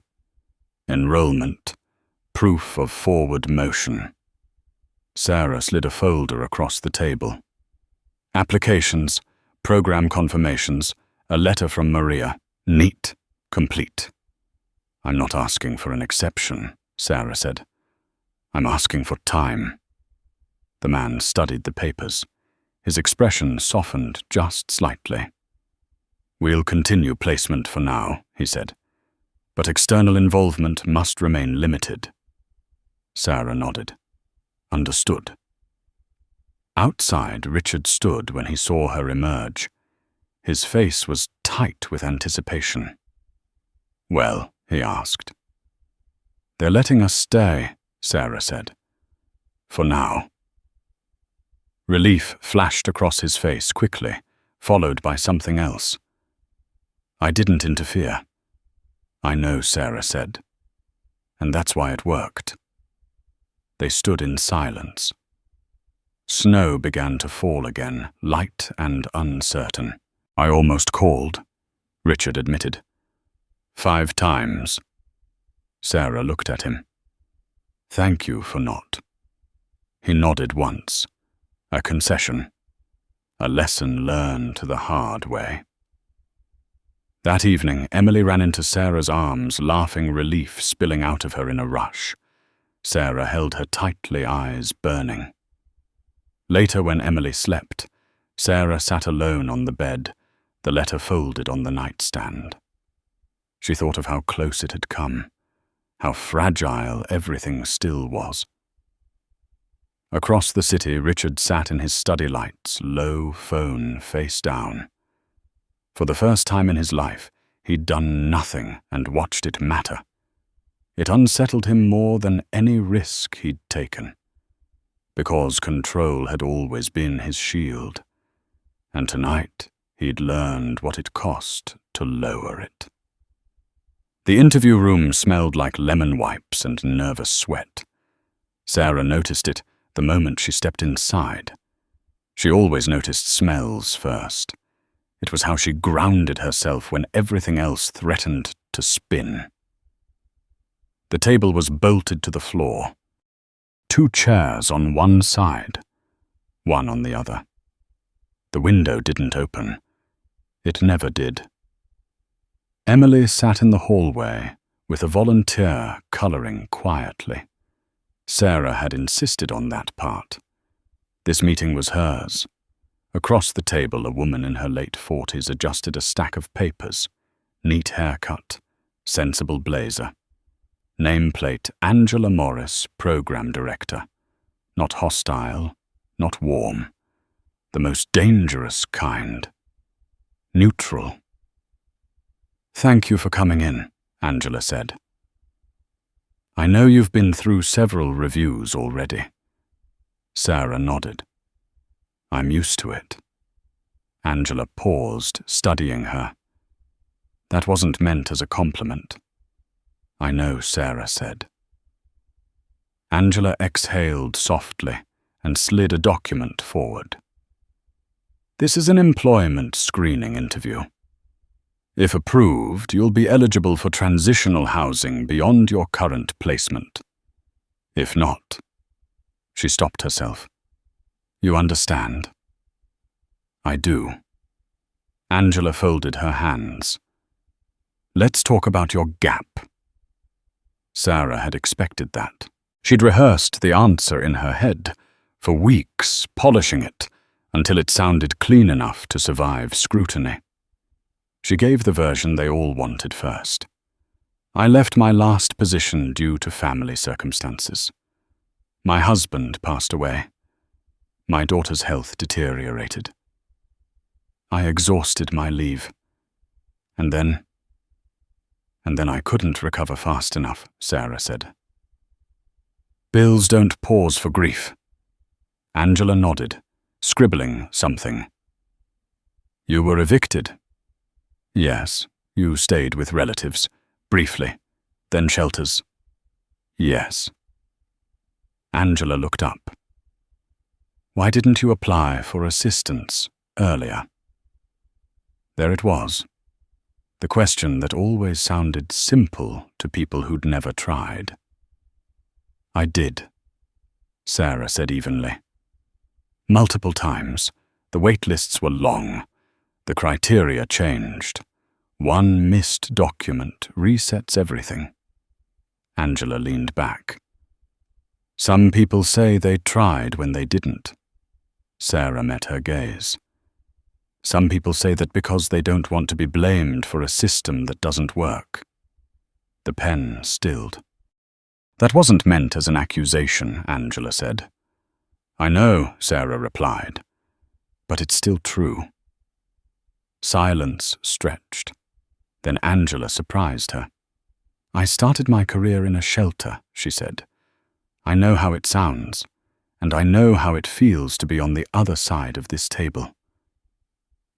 "Enrollment, proof of forward motion." Sarah slid a folder across the table. "Applications, program confirmations, a letter from Maria. Neat, complete." "I'm not asking for an exception," Sarah said. "I'm asking for time." The man studied the papers. His expression softened just slightly. "We'll continue placement for now," he said. "But external involvement must remain limited." Sarah nodded. "Understood." Outside, Richard stood when he saw her emerge. His face was tight with anticipation. "Well?" he asked. "They're letting us stay," Sarah said. "For now." Relief flashed across his face quickly, followed by something else. "I didn't interfere." "I know," Sarah said. "And that's why it worked." They stood in silence. Snow began to fall again, light and uncertain. "I almost called," Richard admitted. 5 times. Sarah looked at him. "Thank you for not." He nodded once. A concession. A lesson learned the hard way. That evening, Emily ran into Sarah's arms, laughing relief spilling out of her in a rush. Sarah held her tightly, eyes burning. Later, when Emily slept, Sarah sat alone on the bed, the letter folded on the nightstand. She thought of how close it had come, how fragile everything still was. Across the city, Richard sat in his study lights, low phone face down. For the first time in his life, he'd done nothing and watched it matter. It unsettled him more than any risk he'd taken, because control had always been his shield, and tonight he'd learned what it cost to lower it. The interview room smelled like lemon wipes and nervous sweat. Sarah noticed it the moment she stepped inside. She always noticed smells first. It was how she grounded herself when everything else threatened to spin. The table was bolted to the floor. 2 chairs on one side, one on the other. The window didn't open. It never did. Emily sat in the hallway with a volunteer coloring quietly. Sarah had insisted on that part. This meeting was hers. Across the table, a woman in her late 40s adjusted a stack of papers. Neat haircut, sensible blazer. Nameplate Angela Morris, Program Director. Not hostile, not warm. The most dangerous kind. Neutral. "Thank you for coming in," Angela said. "I know you've been through several reviews already." Sarah nodded. "I'm used to it." Angela paused, studying her. That wasn't meant as a compliment. "I know," Sarah said. Angela exhaled softly and slid a document forward. "This is an employment screening interview. If approved, you'll be eligible for transitional housing beyond your current placement. If not..." She stopped herself. "You understand?" "I do." Angela folded her hands. "Let's talk about your gap." Sarah had expected that. She'd rehearsed the answer in her head for weeks, polishing it until it sounded clean enough to survive scrutiny. She gave the version they all wanted first. "I left my last position due to family circumstances. My husband passed away. My daughter's health deteriorated. I exhausted my leave. And then I couldn't recover fast enough," Sarah said. "Bills don't pause for grief." Angela nodded, scribbling something. "You were evicted?" "Yes. You stayed with relatives, briefly, then shelters." "Yes." Angela looked up. "Why didn't you apply for assistance earlier?" There it was. The question that always sounded simple to people who'd never tried. "I did," Sarah said evenly. "Multiple times. The wait lists were long. The criteria changed. One missed document resets everything." Angela leaned back. "Some people say they tried when they didn't." Sarah met her gaze. "Some people say that because they don't want to be blamed for a system that doesn't work." The pen stilled. "That wasn't meant as an accusation," Angela said. "I know," Sarah replied, "but it's still true." Silence stretched. Then Angela surprised her. "I started my career in a shelter," she said. "I know how it sounds, and I know how it feels to be on the other side of this table."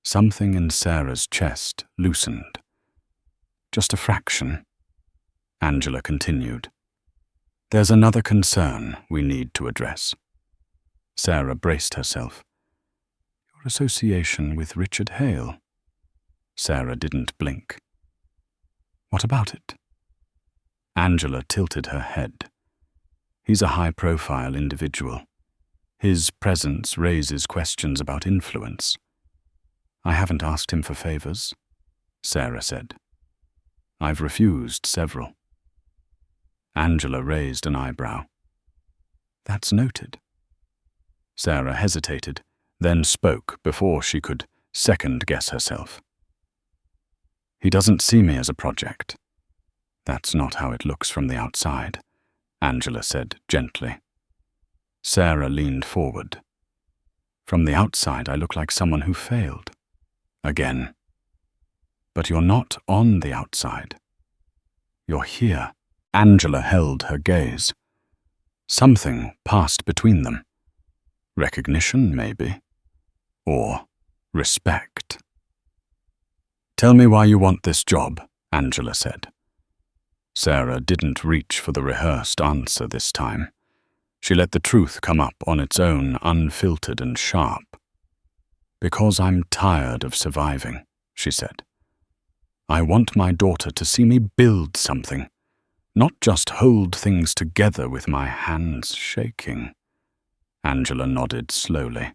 Something in Sarah's chest loosened. "Just a fraction," Angela continued. "There's another concern we need to address." Sarah braced herself. "Your association with Richard Hale." Sarah didn't blink. "What about it?" Angela tilted her head. "He's a high-profile individual. His presence raises questions about influence." "I haven't asked him for favors," Sarah said. "I've refused several." Angela raised an eyebrow. "That's noted." Sarah hesitated, then spoke before she could second-guess herself. "He doesn't see me as a project. That's not how it looks from the outside," Angela said gently. Sarah leaned forward. "From the outside, I look like someone who failed. Again. But you're not on the outside. You're here." Angela held her gaze. Something passed between them. Recognition, maybe. Or respect. "Tell me why you want this job," Angela said. Sarah didn't reach for the rehearsed answer this time. She let the truth come up on its own, unfiltered and sharp. "Because I'm tired of surviving," she said. "I want my daughter to see me build something, not just hold things together with my hands shaking." Angela nodded slowly.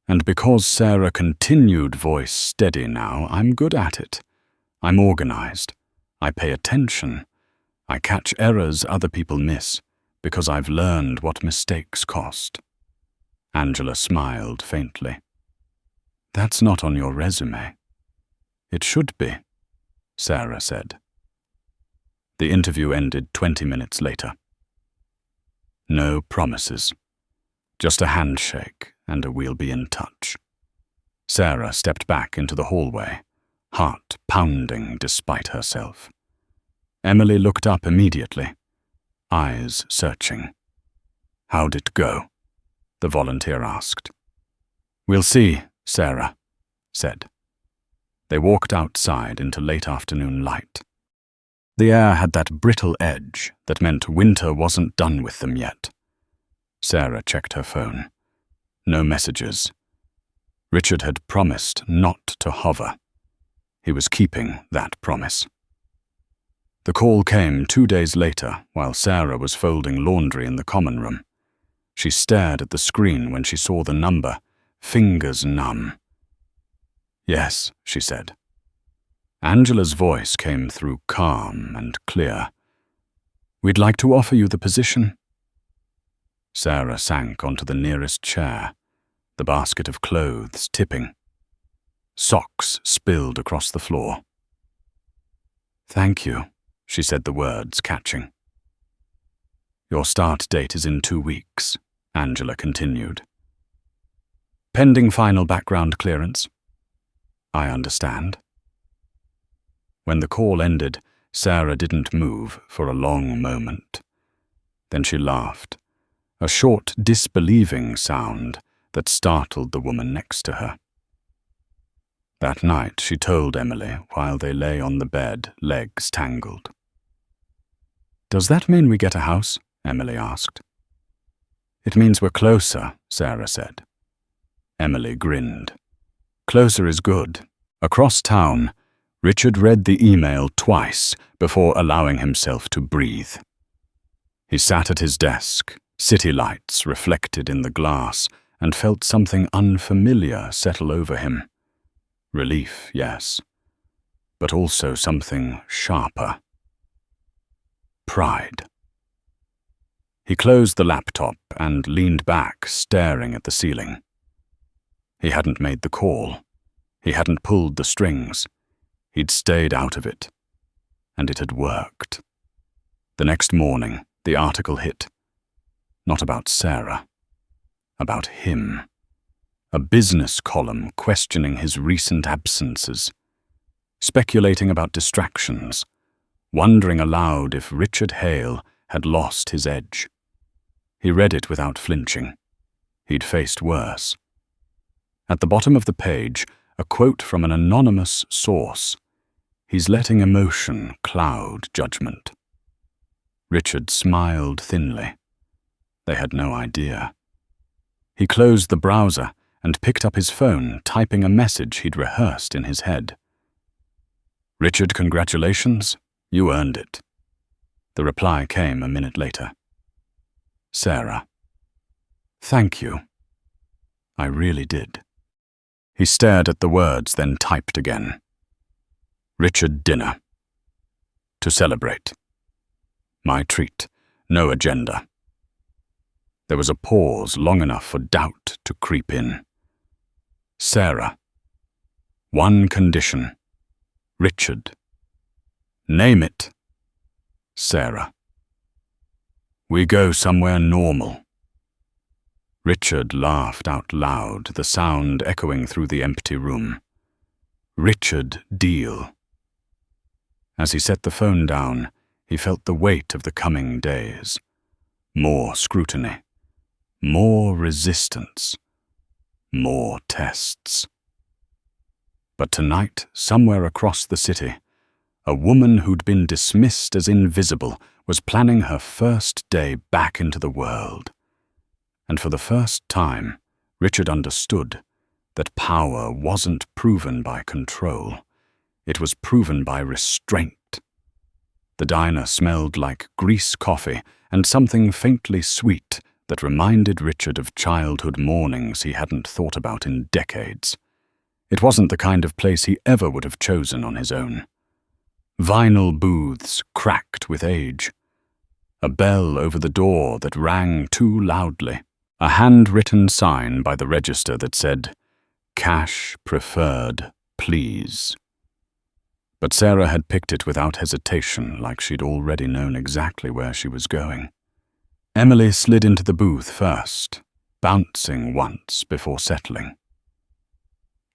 "And because Sarah continued, voice steady now, I'm good at it. I'm organized. I pay attention. I catch errors other people miss, because I've learned what mistakes cost." Angela smiled faintly. "That's not on your resume." "It should be," Sarah said. The interview ended 20 minutes later. No promises. Just a handshake and a "we'll be in touch." Sarah stepped back into the hallway, heart pounding despite herself. Emily looked up immediately, eyes searching. "How'd it go?" the volunteer asked. "We'll see," Sarah said. They walked outside into late afternoon light. The air had that brittle edge that meant winter wasn't done with them yet. Sarah checked her phone. No messages. Richard had promised not to hover. He was keeping that promise. The call came 2 days later while Sarah was folding laundry in the common room. She stared at the screen when she saw the number, fingers numb. "Yes," she said. Angela's voice came through calm and clear. "We'd like to offer you the position." Sarah sank onto the nearest chair, the basket of clothes tipping. Socks spilled across the floor. "Thank you," she said, the words catching. "Your start date is in 2 weeks," Angela continued. "Pending final background clearance." "I understand." When the call ended, Sarah didn't move for a long moment. Then she laughed, a short, disbelieving sound that startled the woman next to her. That night she told Emily while they lay on the bed, legs tangled. "Does that mean we get a house?" Emily asked. "It means we're closer," Sarah said. Emily grinned. "Closer is good." Across town, Richard read the email twice before allowing himself to breathe. He sat at his desk, city lights reflected in the glass, and felt something unfamiliar settle over him. Relief, yes, but also something sharper. Pride. He closed the laptop and leaned back, staring at the ceiling. He hadn't made the call. He hadn't pulled the strings. He'd stayed out of it. And it had worked. The next morning, the article hit. Not about Sarah. About him. A business column questioning his recent absences. Speculating about distractions. Wondering aloud if Richard Hale had lost his edge. He read it without flinching. He'd faced worse. At the bottom of the page, a quote from an anonymous source. "He's letting emotion cloud judgment." Richard smiled thinly. They had no idea. He closed the browser and picked up his phone, typing a message he'd rehearsed in his head. "Richard, congratulations. You earned it." The reply came a minute later. "Sarah. Thank you. I really did." He stared at the words, then typed again. "Richard, dinner. To celebrate. My treat. No agenda." There was a pause long enough for doubt to creep in. "Sarah. One condition. Richard. Name it." "Sarah. We go somewhere normal." Richard laughed out loud, the sound echoing through the empty room. "Richard, deal." As he set the phone down, he felt the weight of the coming days. More scrutiny. More resistance. More tests. But tonight, somewhere across the city, a woman who'd been dismissed as invisible was planning her first day back into the world. And for the first time, Richard understood that power wasn't proven by control. It was proven by restraint. The diner smelled like grease coffee and something faintly sweet that reminded Richard of childhood mornings he hadn't thought about in decades. It wasn't the kind of place he ever would have chosen on his own. Vinyl booths cracked with age. A bell over the door that rang too loudly. A handwritten sign by the register that said, "Cash preferred, please." But Sarah had picked it without hesitation, like she'd already known exactly where she was going. Emily slid into the booth first, bouncing once before settling.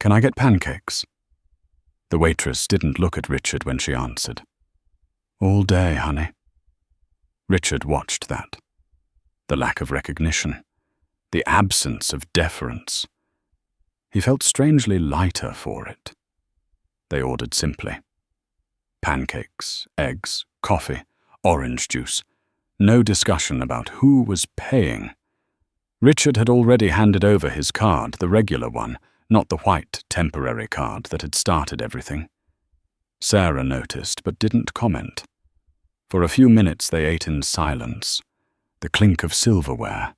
"Can I get pancakes?" The waitress didn't look at Richard when she answered. "All day, honey." Richard watched that. The lack of recognition, the absence of deference. He felt strangely lighter for it. They ordered simply. Pancakes, eggs, coffee, orange juice. No discussion about who was paying. Richard had already handed over his card, the regular one, not the white temporary card that had started everything. Sarah noticed but didn't comment. For a few minutes they ate in silence. The clink of silverware,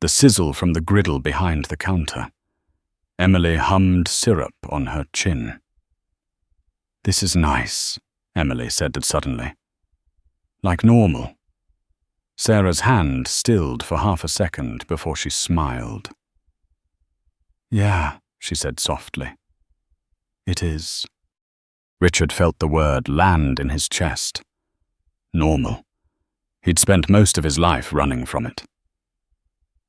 the sizzle from the griddle behind the counter. Emily hummed syrup on her chin. "This is nice," Emily said suddenly. "Like normal." Sarah's hand stilled for half a second before she smiled. "Yeah," she said softly. "It is." Richard felt the word land in his chest. Normal. He'd spent most of his life running from it.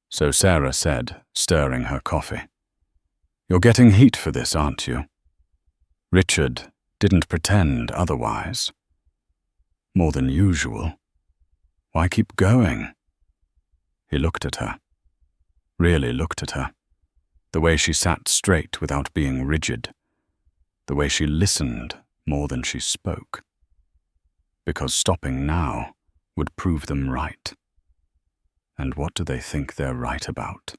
So Sarah said, stirring her coffee, "You're getting heat for this, aren't you?" Richard didn't pretend otherwise. "More than usual. Why keep going?" He looked at her. Really looked at her. The way she sat straight without being rigid. The way she listened more than she spoke. Because stopping now would prove them right. And what do they think they're right about?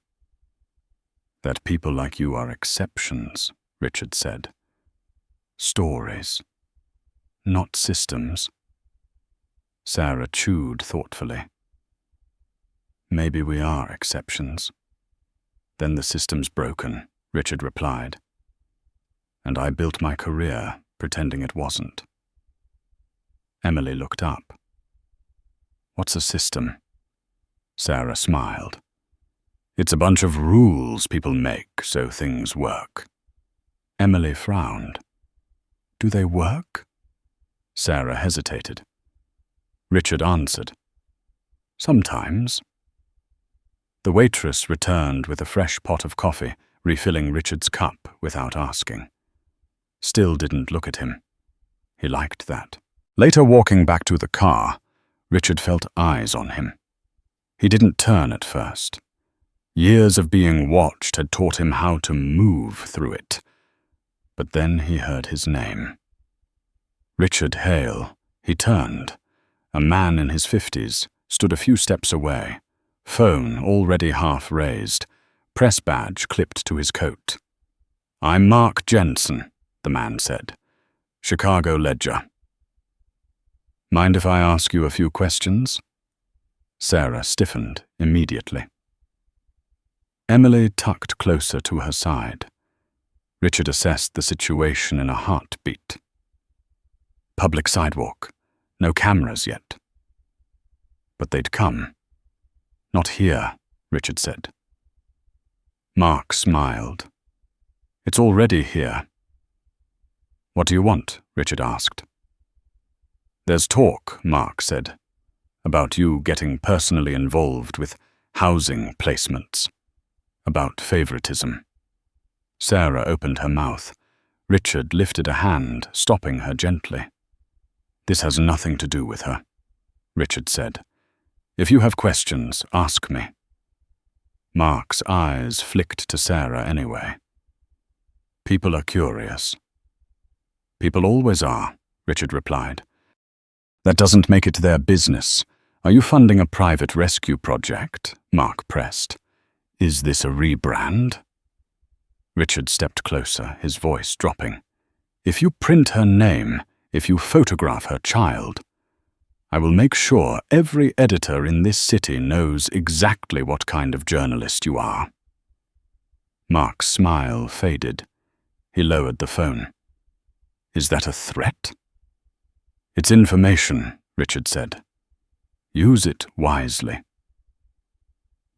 "That people like you are exceptions," Richard said. "Stories, not systems." Sarah chewed thoughtfully. "Maybe we are exceptions. Then the system's broken," Richard replied. "And I built my career pretending it wasn't." Emily looked up. "What's a system?" Sarah smiled. "It's a bunch of rules people make so things work." Emily frowned. "Do they work?" Sarah hesitated. Richard answered. "Sometimes." The waitress returned with a fresh pot of coffee, refilling Richard's cup without asking. Still didn't look at him. He liked that. Later, walking back to the car, Richard felt eyes on him. He didn't turn at first. Years of being watched had taught him how to move through it. But then he heard his name. Richard Hale. He turned. A man in his 50s stood a few steps away, phone already half raised, press badge clipped to his coat. "I'm Mark Jensen," the man said. "Chicago Ledger." "Mind if I ask you a few questions?" Sarah stiffened immediately. Emily tucked closer to her side. Richard assessed the situation in a heartbeat. Public sidewalk. No cameras yet. But they'd come. "Not here," Richard said. Mark smiled. "It's already here." "What do you want?" Richard asked. "There's talk," Mark said, "about you getting personally involved with housing placements. About favoritism." Sarah opened her mouth. Richard lifted a hand, stopping her gently. "This has nothing to do with her," Richard said. "If you have questions, ask me." Mark's eyes flicked to Sarah anyway. "People are curious." "People always are," Richard replied. "That doesn't make it their business. Are you funding a private rescue project?" Mark pressed. "Is this a rebrand?" Richard stepped closer, his voice dropping. "If you print her name, if you photograph her child, I will make sure every editor in this city knows exactly what kind of journalist you are." Mark's smile faded. He lowered the phone. "Is that a threat?" "It's information," Richard said. "Use it wisely."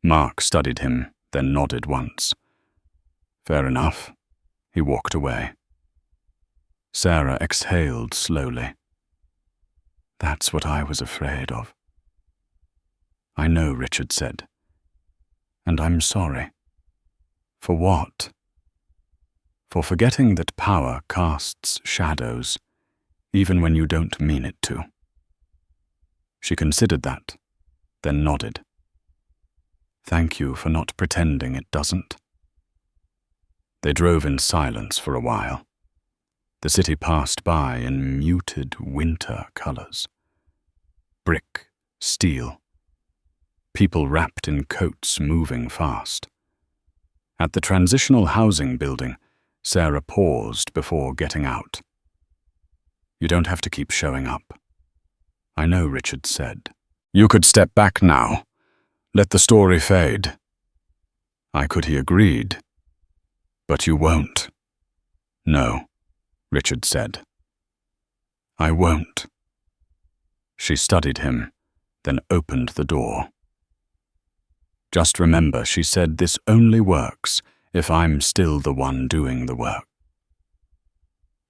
Mark studied him, then nodded once. "Fair enough." He walked away. Sarah exhaled slowly. That's what I was afraid of. I know, Richard said. And I'm sorry. For what? For forgetting that power casts shadows, even when you don't mean it to. She considered that, then nodded. Thank you for not pretending it doesn't. They drove in silence for a while. The city passed by in muted winter colors. Brick, steel. People wrapped in coats moving fast. At the transitional housing building, Sarah paused before getting out. You don't have to keep showing up. I know, Richard said. You could step back now. Let the story fade. I could, he agreed. But you won't. No, Richard said. I won't. She studied him, then opened the door. Just remember, she said, this only works if I'm still the one doing the work.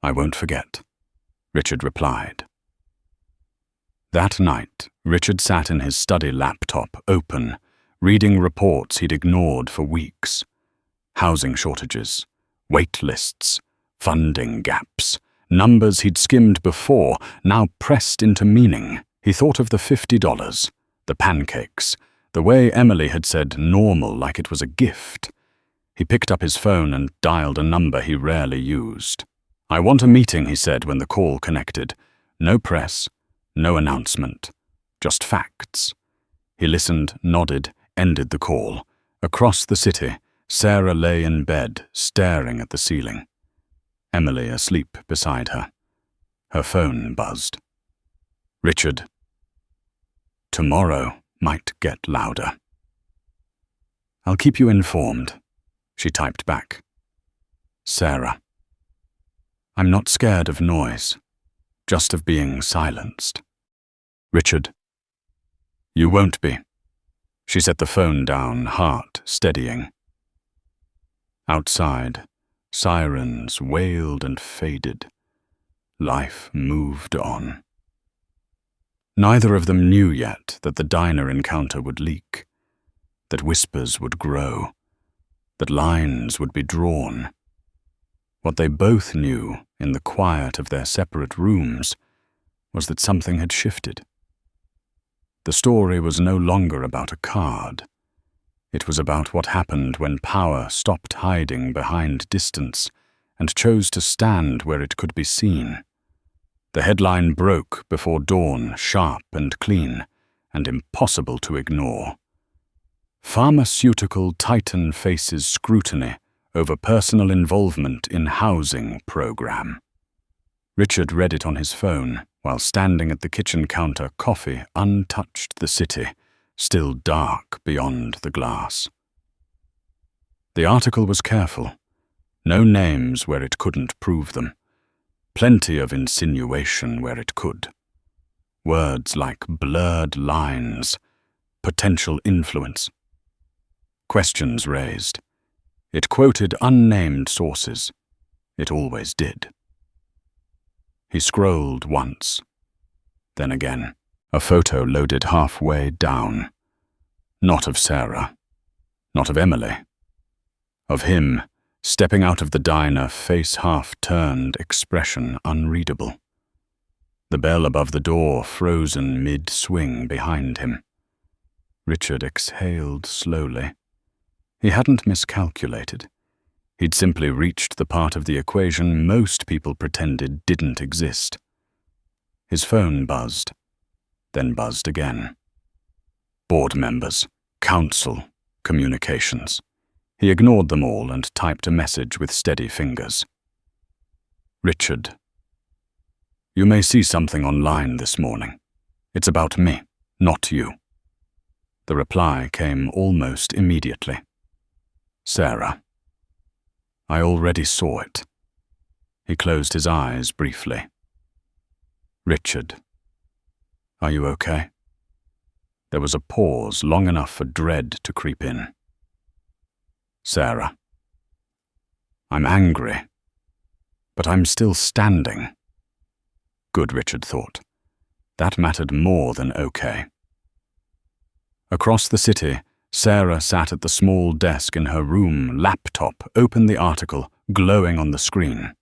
I won't forget, Richard replied. That night, Richard sat in his study laptop, open, reading reports he'd ignored for weeks. Housing shortages, wait lists, funding gaps, numbers he'd skimmed before, now pressed into meaning. He thought of the $50, the pancakes, the way Emily had said normal like it was a gift. He picked up his phone and dialed a number he rarely used. I want a meeting, he said when the call connected. No press, no announcement, just facts. He listened, nodded, ended the call. Across the city, Sarah lay in bed, staring at the ceiling. Emily asleep beside her. Her phone buzzed. Richard. Tomorrow might get louder. I'll keep you informed, she typed back. Sarah. I'm not scared of noise, just of being silenced. Richard. You won't be. She set the phone down, heart steadying. Outside, sirens wailed and faded. Life moved on. Neither of them knew yet that the diner encounter would leak, that whispers would grow, that lines would be drawn. What they both knew in the quiet of their separate rooms was that something had shifted. The story was no longer about a card. It was about what happened when power stopped hiding behind distance and chose to stand where it could be seen. The headline broke before dawn, sharp and clean, and impossible to ignore. Pharmaceutical titan faces scrutiny over personal involvement in housing program. Richard read it on his phone while standing at the kitchen counter, coffee untouched the city, still dark beyond the glass. The article was careful. No names where it couldn't prove them. Plenty of insinuation where it could. Words like blurred lines, potential influence. Questions raised. It quoted unnamed sources. It always did. He scrolled once, then again. A photo loaded halfway down. Not of Sarah, not of Emily. Of him, stepping out of the diner, face half-turned, expression unreadable. The bell above the door frozen mid-swing behind him. Richard exhaled slowly. He hadn't miscalculated. He'd simply reached the part of the equation most people pretended didn't exist. His phone buzzed, then buzzed again. Board members, council, communications. He ignored them all and typed a message with steady fingers. Richard. You may see something online this morning. It's about me, not you. The reply came almost immediately. Sarah. I already saw it. He closed his eyes briefly. Richard. Are you okay? There was a pause long enough for dread to creep in. Sarah. I'm angry. But I'm still standing. Good, Richard thought. That mattered more than okay. Across the city, Sarah sat at the small desk in her room, laptop, opened the article, glowing on the screen.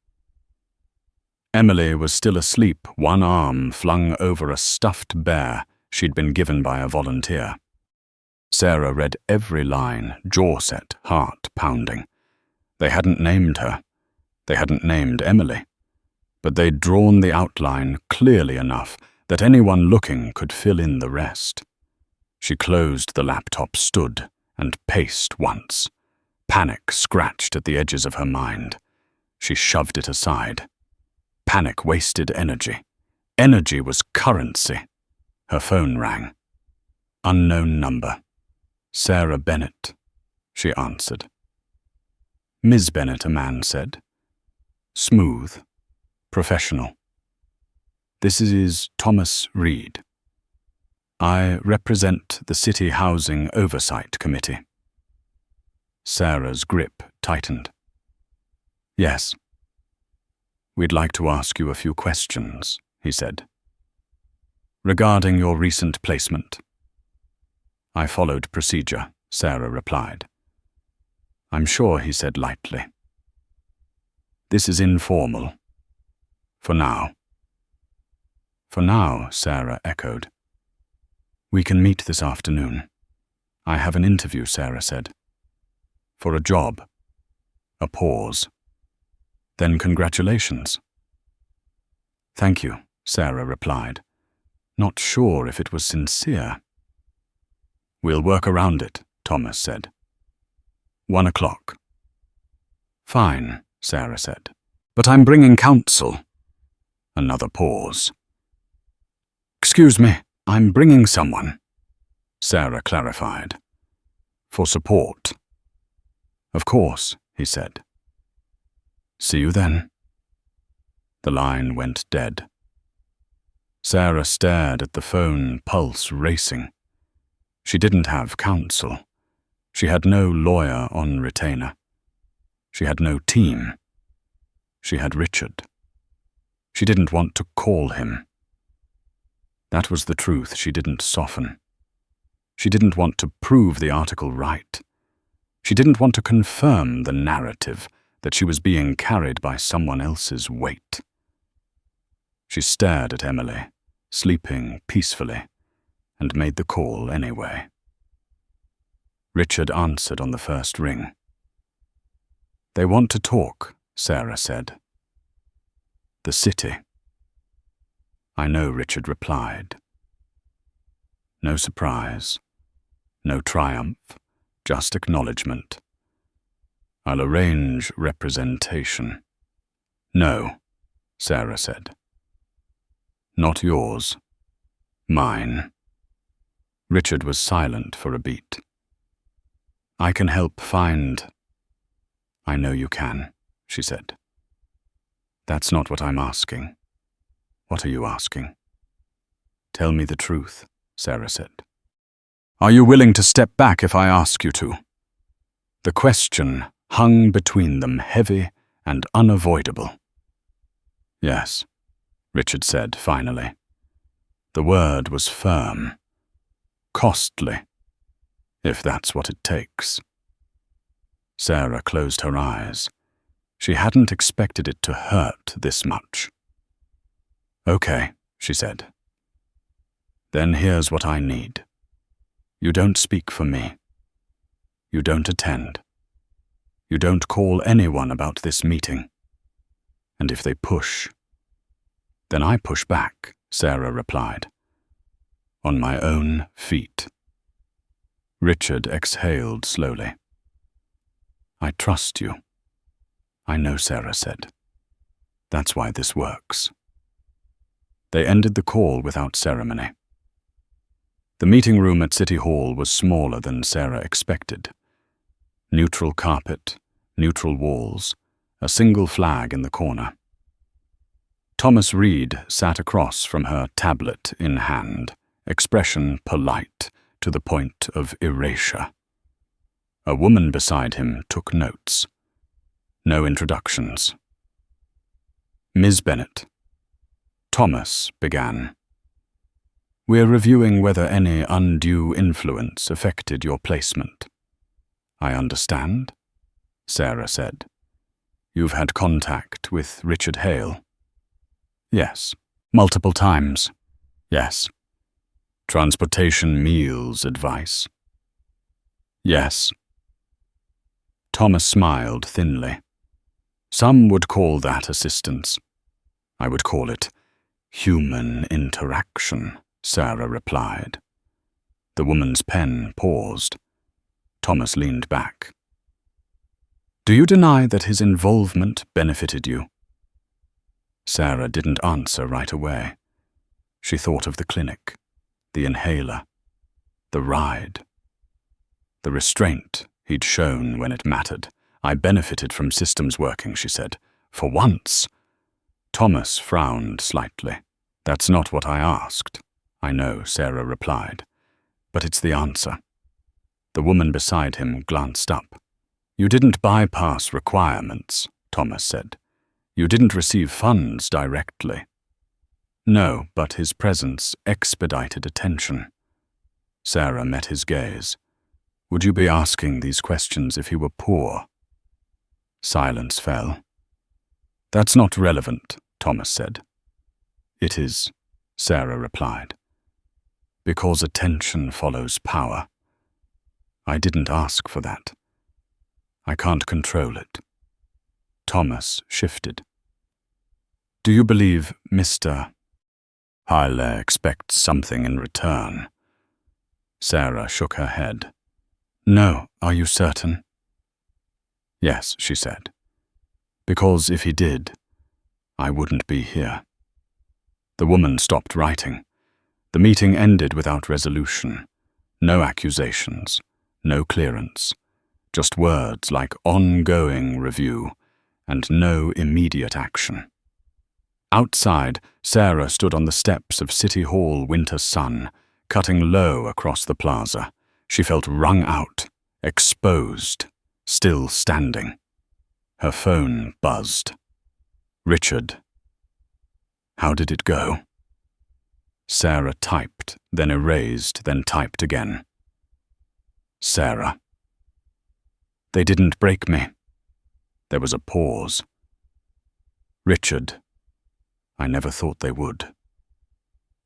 Emily was still asleep, one arm flung over a stuffed bear she'd been given by a volunteer. Sarah read every line, jaw set, heart pounding. They hadn't named her. They hadn't named Emily. But they'd drawn the outline clearly enough that anyone looking could fill in the rest. She closed the laptop, stood, and paced once. Panic scratched at the edges of her mind. She shoved it aside. Panic wasted energy. Energy was currency. Her phone rang. Unknown number. Sarah Bennett, she answered. Ms. Bennett, a man said. Smooth. Professional. This is Thomas Reed. I represent the City Housing Oversight Committee. Sarah's grip tightened. Yes. We'd like to ask you a few questions, he said. Regarding your recent placement. I followed procedure, Sarah replied. I'm sure, he said lightly. This is informal. For now. For now, Sarah echoed. We can meet this afternoon. I have an interview, Sarah said. For a job. A pause. Then congratulations. Thank you, Sarah replied, not sure if it was sincere. We'll work around it, Thomas said. 1 o'clock. Fine, Sarah said. But I'm bringing counsel. Another pause. Excuse me, I'm bringing someone, Sarah clarified. For support. Of course, he said. See you then. The line went dead. Sarah stared at the phone, pulse racing. She didn't have counsel. She had no lawyer on retainer. She had no team. She had Richard. She didn't want to call him. That was the truth she didn't soften. She didn't want to prove the article right. She didn't want to confirm the narrative that she was being carried by someone else's weight. She stared at Emily, sleeping peacefully, and made the call anyway. Richard answered on the first ring. They want to talk, Sarah said. The city. I know, Richard replied. No surprise, no triumph, just acknowledgement. I'll arrange representation. No, Sarah said. Not yours. Mine. Richard was silent for a beat. I can help find... I know you can, she said. That's not what I'm asking. What are you asking? Tell me the truth, Sarah said. Are you willing to step back if I ask you to? The question hung between them, heavy and unavoidable. Yes, Richard said finally. The word was firm. Costly, if that's what it takes. Sarah closed her eyes. She hadn't expected it to hurt this much. Okay, she said. Then here's what I need. You don't speak for me. You don't attend. You don't call anyone about this meeting. And if they push, then I push back, Sarah replied. On my own feet. Richard exhaled slowly. I trust you. I know, Sarah said. That's why this works. They ended the call without ceremony. The meeting room at City Hall was smaller than Sarah expected. Neutral carpet, neutral walls, a single flag in the corner. Thomas Reed sat across from her, tablet in hand, expression polite to the point of erasure. A woman beside him took notes. No introductions. Ms. Bennet. Thomas began. We're reviewing whether any undue influence affected your placement. I understand, Sarah said. You've had contact with Richard Hale? Yes. Multiple times? Yes. Transportation, meals, advice? Yes. Thomas smiled thinly. Some would call that assistance. I would call it human interaction, Sarah replied. The woman's pen paused. Thomas leaned back. Do you deny that his involvement benefited you? Sarah didn't answer right away. She thought of the clinic, the inhaler, the ride, the restraint he'd shown when it mattered. I benefited from systems working, she said. For once. Thomas frowned slightly. That's not what I asked. I know, Sarah replied. But it's the answer. The woman beside him glanced up. You didn't bypass requirements, Thomas said. You didn't receive funds directly. No, but his presence expedited attention. Sarah met his gaze. Would you be asking these questions if he were poor? Silence fell. That's not relevant, Thomas said. It is, Sarah replied. Because attention follows power. I didn't ask for that. I can't control it. Thomas shifted. Do you believe Mr. Hale expects something in return? Sarah shook her head. No, are you certain? Yes, she said. Because if he did, I wouldn't be here. The woman stopped writing. The meeting ended without resolution. No accusations, no clearance. Just words like ongoing review and no immediate action. Outside, Sarah stood on the steps of City Hall winter sun, cutting low across the plaza. She felt wrung out, exposed, still standing. Her phone buzzed. Richard. How did it go? Sarah typed, then erased, then typed again. Sarah. They didn't break me. There was a pause. Richard. I never thought they would.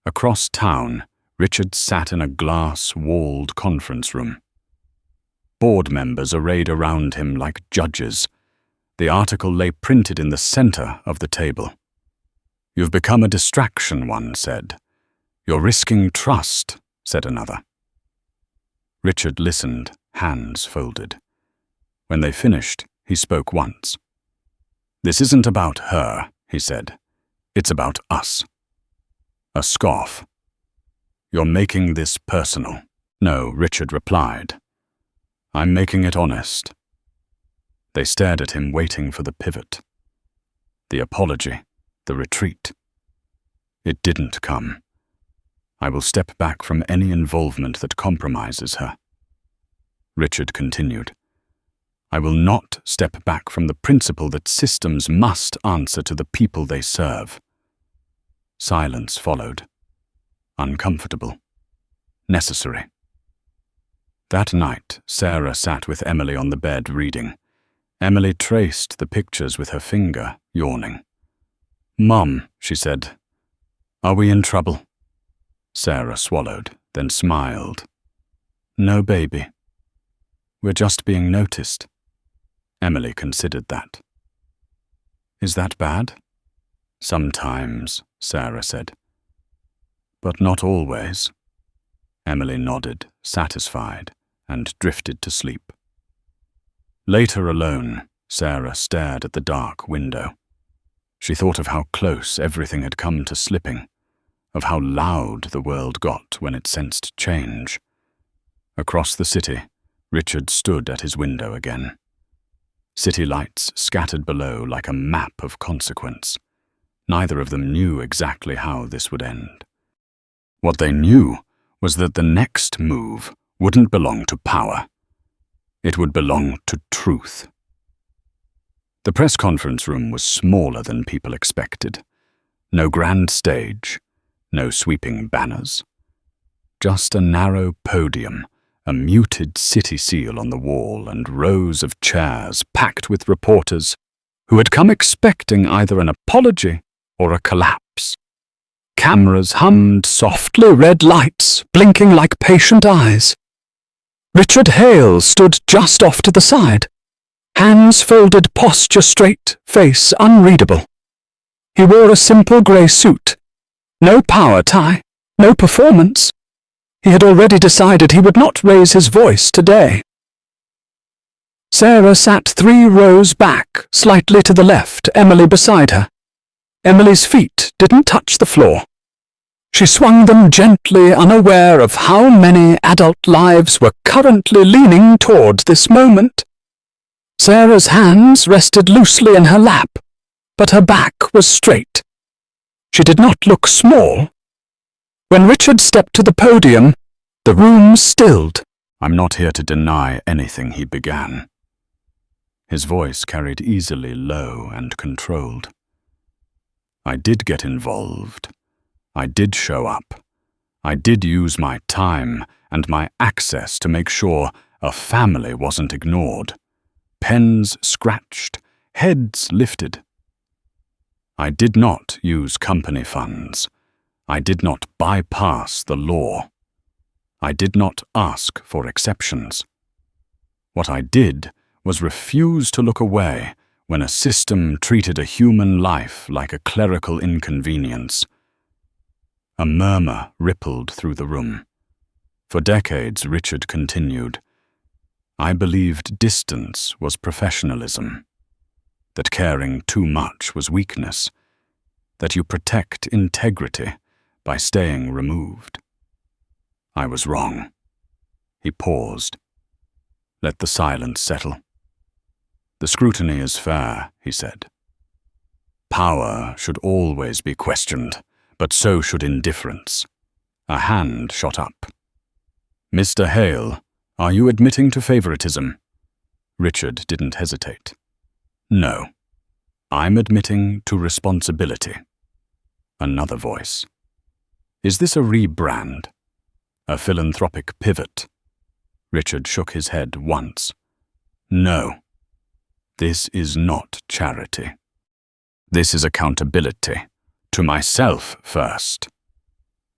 Across town, Richard sat in a glass-walled conference room. Board members arrayed around him like judges. The article lay printed in the center of the table. You've become a distraction, one said. You're risking trust, said another. Richard listened, hands folded. When they finished, he spoke once. This isn't about her, he said. It's about us. A scoff. You're making this personal. No, Richard replied. I'm making it honest. They stared at him, waiting for the pivot. The apology, the retreat. It didn't come. I will step back from any involvement that compromises her. Richard continued. I will not step back from the principle that systems must answer to the people they serve. Silence followed. Uncomfortable. Necessary. That night, Sarah sat with Emily on the bed reading. Emily traced the pictures with her finger, yawning. Mum, she said, are we in trouble? Sarah swallowed, then smiled. No, baby. We're just being noticed. Emily considered that. Is that bad? Sometimes, Sarah said. But not always. Emily nodded, satisfied, and drifted to sleep. Later alone, Sarah stared at the dark window. She thought of how close everything had come to slipping, of how loud the world got when it sensed change. Across the city, Richard stood at his window again. City lights scattered below like a map of consequence. Neither of them knew exactly how this would end. What they knew was that the next move wouldn't belong to power. It would belong to truth. The press conference room was smaller than people expected. No grand stage, no sweeping banners. Just a narrow podium, a muted city seal on the wall, and rows of chairs packed with reporters who had come expecting either an apology or a collapse. Cameras hummed softly, red lights blinking like patient eyes. Richard Hale stood just off to the side, hands folded, posture straight, face unreadable. He wore a simple grey suit. No power tie, no performance. He had already decided he would not raise his voice today. Sarah sat 3 rows back, slightly to the left, Emily beside her. Emily's feet didn't touch the floor. She swung them gently, unaware of how many adult lives were currently leaning toward this moment. Sarah's hands rested loosely in her lap, but her back was straight. She did not look small. When Richard stepped to the podium, the room stilled. "I'm not here to deny anything," he began. His voice carried easily low and controlled. "I did get involved. I did show up. I did use my time and my access to make sure a family wasn't ignored. Pens scratched, heads lifted. I did not use company funds. I did not bypass the law. I did not ask for exceptions. What I did was refuse to look away when a system treated a human life like a clerical inconvenience." A murmur rippled through the room. For decades, Richard continued, "I believed distance was professionalism, that caring too much was weakness, that you protect integrity by staying removed. I was wrong." He paused. Let the silence settle. "The scrutiny is fair," he said. "Power should always be questioned, but so should indifference." A hand shot up. "Mr. Hale, are you admitting to favoritism?" Richard didn't hesitate. "No. I'm admitting to responsibility." Another voice. "Is this a rebrand? A philanthropic pivot?" Richard shook his head once. "No. This is not charity. This is accountability. To myself first."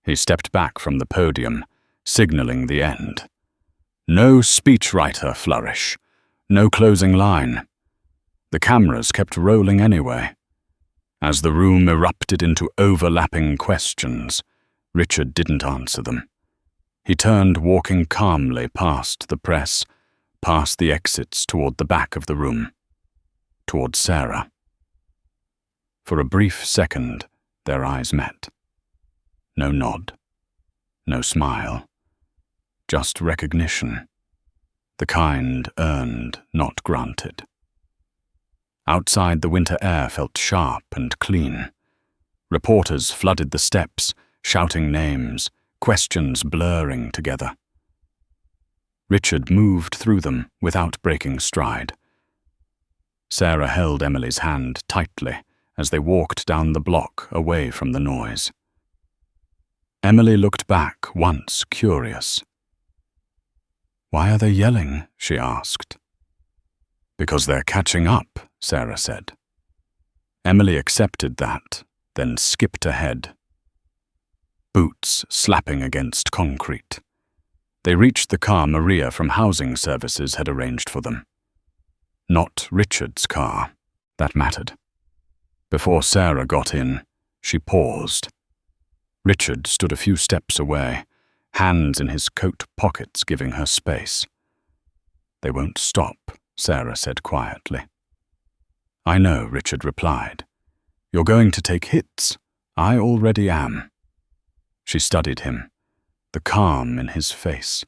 He stepped back from the podium, signaling the end. No speechwriter flourish, no closing line. The cameras kept rolling anyway. As the room erupted into overlapping questions, Richard didn't answer them. He turned, walking calmly past the press, past the exits toward the back of the room, toward Sarah. For a brief second, their eyes met. No nod, no smile, just recognition, the kind earned, not granted. Outside, the winter air felt sharp and clean. Reporters flooded the steps, shouting names, questions blurring together. Richard moved through them without breaking stride. Sarah held Emily's hand tightly as they walked down the block away from the noise. Emily looked back once, curious. "Why are they yelling?" she asked. "Because they're catching up," Sarah said. Emily accepted that, then skipped ahead. Boots slapping against concrete. They reached the car Maria from Housing Services had arranged for them. Not Richard's car. That mattered. Before Sarah got in, she paused. Richard stood a few steps away, hands in his coat pockets giving her space. "They won't stop," Sarah said quietly. "I know," Richard replied. "You're going to take hits. I already am." She studied him, the calm in his face,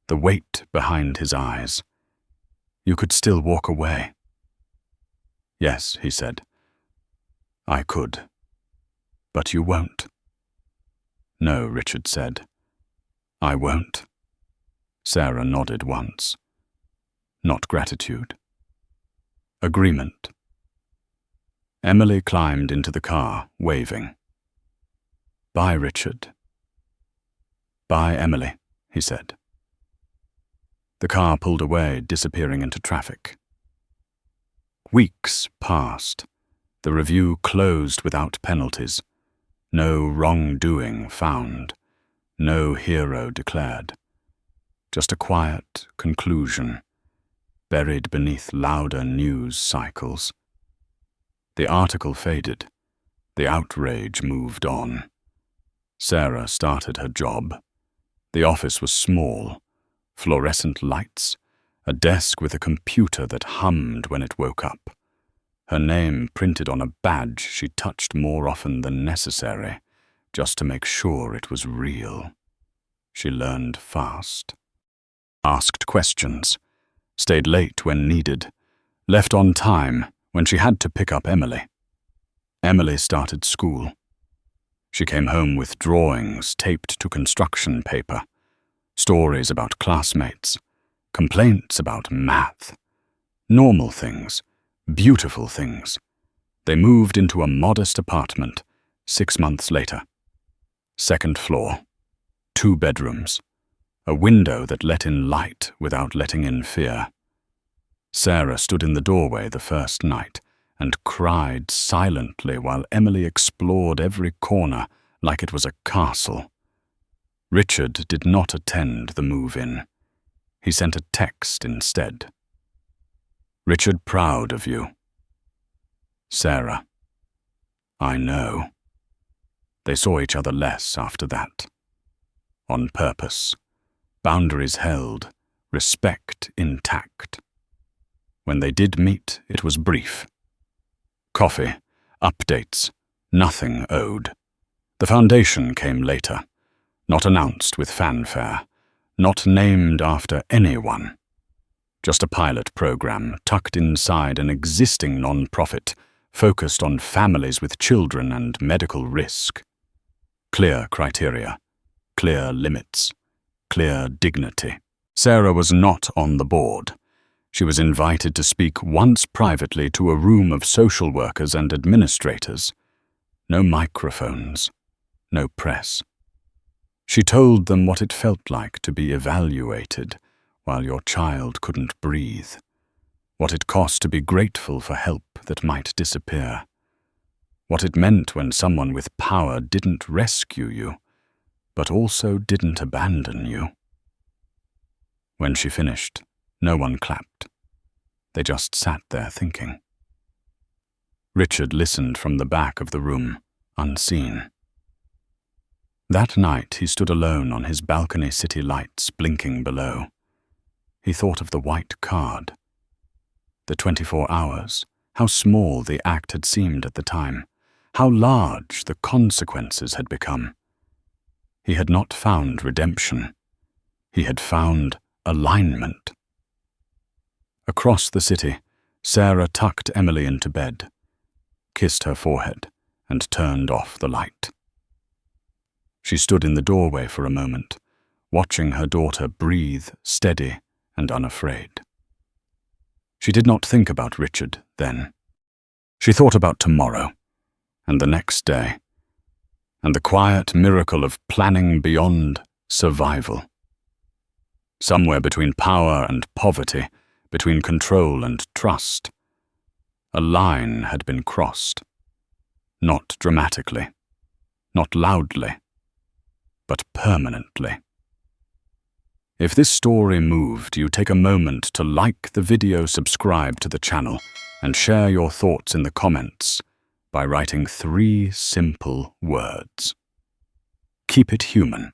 the weight behind his eyes. "You could still walk away." "Yes," he said. "I could. But you won't." "No," Richard said. "I won't." Sarah nodded once. Not gratitude. Agreement. Emily climbed into the car, waving. "Bye, Richard." "Bye, Emily," he said. The car pulled away, disappearing into traffic. Weeks passed. The review closed without penalties. No wrongdoing found. No hero declared. Just a quiet conclusion, buried beneath louder news cycles. The article faded. The outrage moved on. Sarah started her job. The office was small. Fluorescent lights, a desk with a computer that hummed when it woke up. Her name printed on a badge she touched more often than necessary, just to make sure it was real. She learned fast. Asked questions, stayed late when needed, left on time when she had to pick up Emily. Emily started school. She came home with drawings taped to construction paper, stories about classmates, complaints about math, normal things, beautiful things. They moved into a modest apartment 6 months later. 2nd floor, 2 bedrooms, a window that let in light without letting in fear. Sarah stood in the doorway the first night and cried silently while Emily explored every corner like it was a castle. Richard did not attend the move-in. He sent a text instead. "Richard, proud of you." Sarah, "I know." They saw each other less after that. On purpose. Boundaries held, respect intact. When they did meet, it was brief. Coffee, updates, nothing owed. The foundation came later. Not announced with fanfare, not named after anyone. Just a pilot program tucked inside an existing non-profit focused on families with children and medical risk. Clear criteria, clear limits, clear dignity. Sarah was not on the board. She was invited to speak once privately to a room of social workers and administrators. No microphones, no press. She told them what it felt like to be evaluated while your child couldn't breathe, what it cost to be grateful for help that might disappear, what it meant when someone with power didn't rescue you, but also didn't abandon you. When she finished, no one clapped. They just sat there thinking. Richard listened from the back of the room, unseen. That night he stood alone on his balcony, city lights blinking below. He thought of the white card. The 24 hours, how small the act had seemed at the time, how large the consequences had become. He had not found redemption. He had found alignment. Across the city, Sarah tucked Emily into bed, kissed her forehead, and turned off the light. She stood in the doorway for a moment, watching her daughter breathe steady and unafraid. She did not think about Richard then. She thought about tomorrow, and the next day, and the quiet miracle of planning beyond survival. Somewhere between power and poverty, between control and trust, a line had been crossed. Not dramatically, not loudly, but permanently. If this story moved you, take a moment to like the video, subscribe to the channel, and share your thoughts in the comments by writing 3 simple words. Keep it human.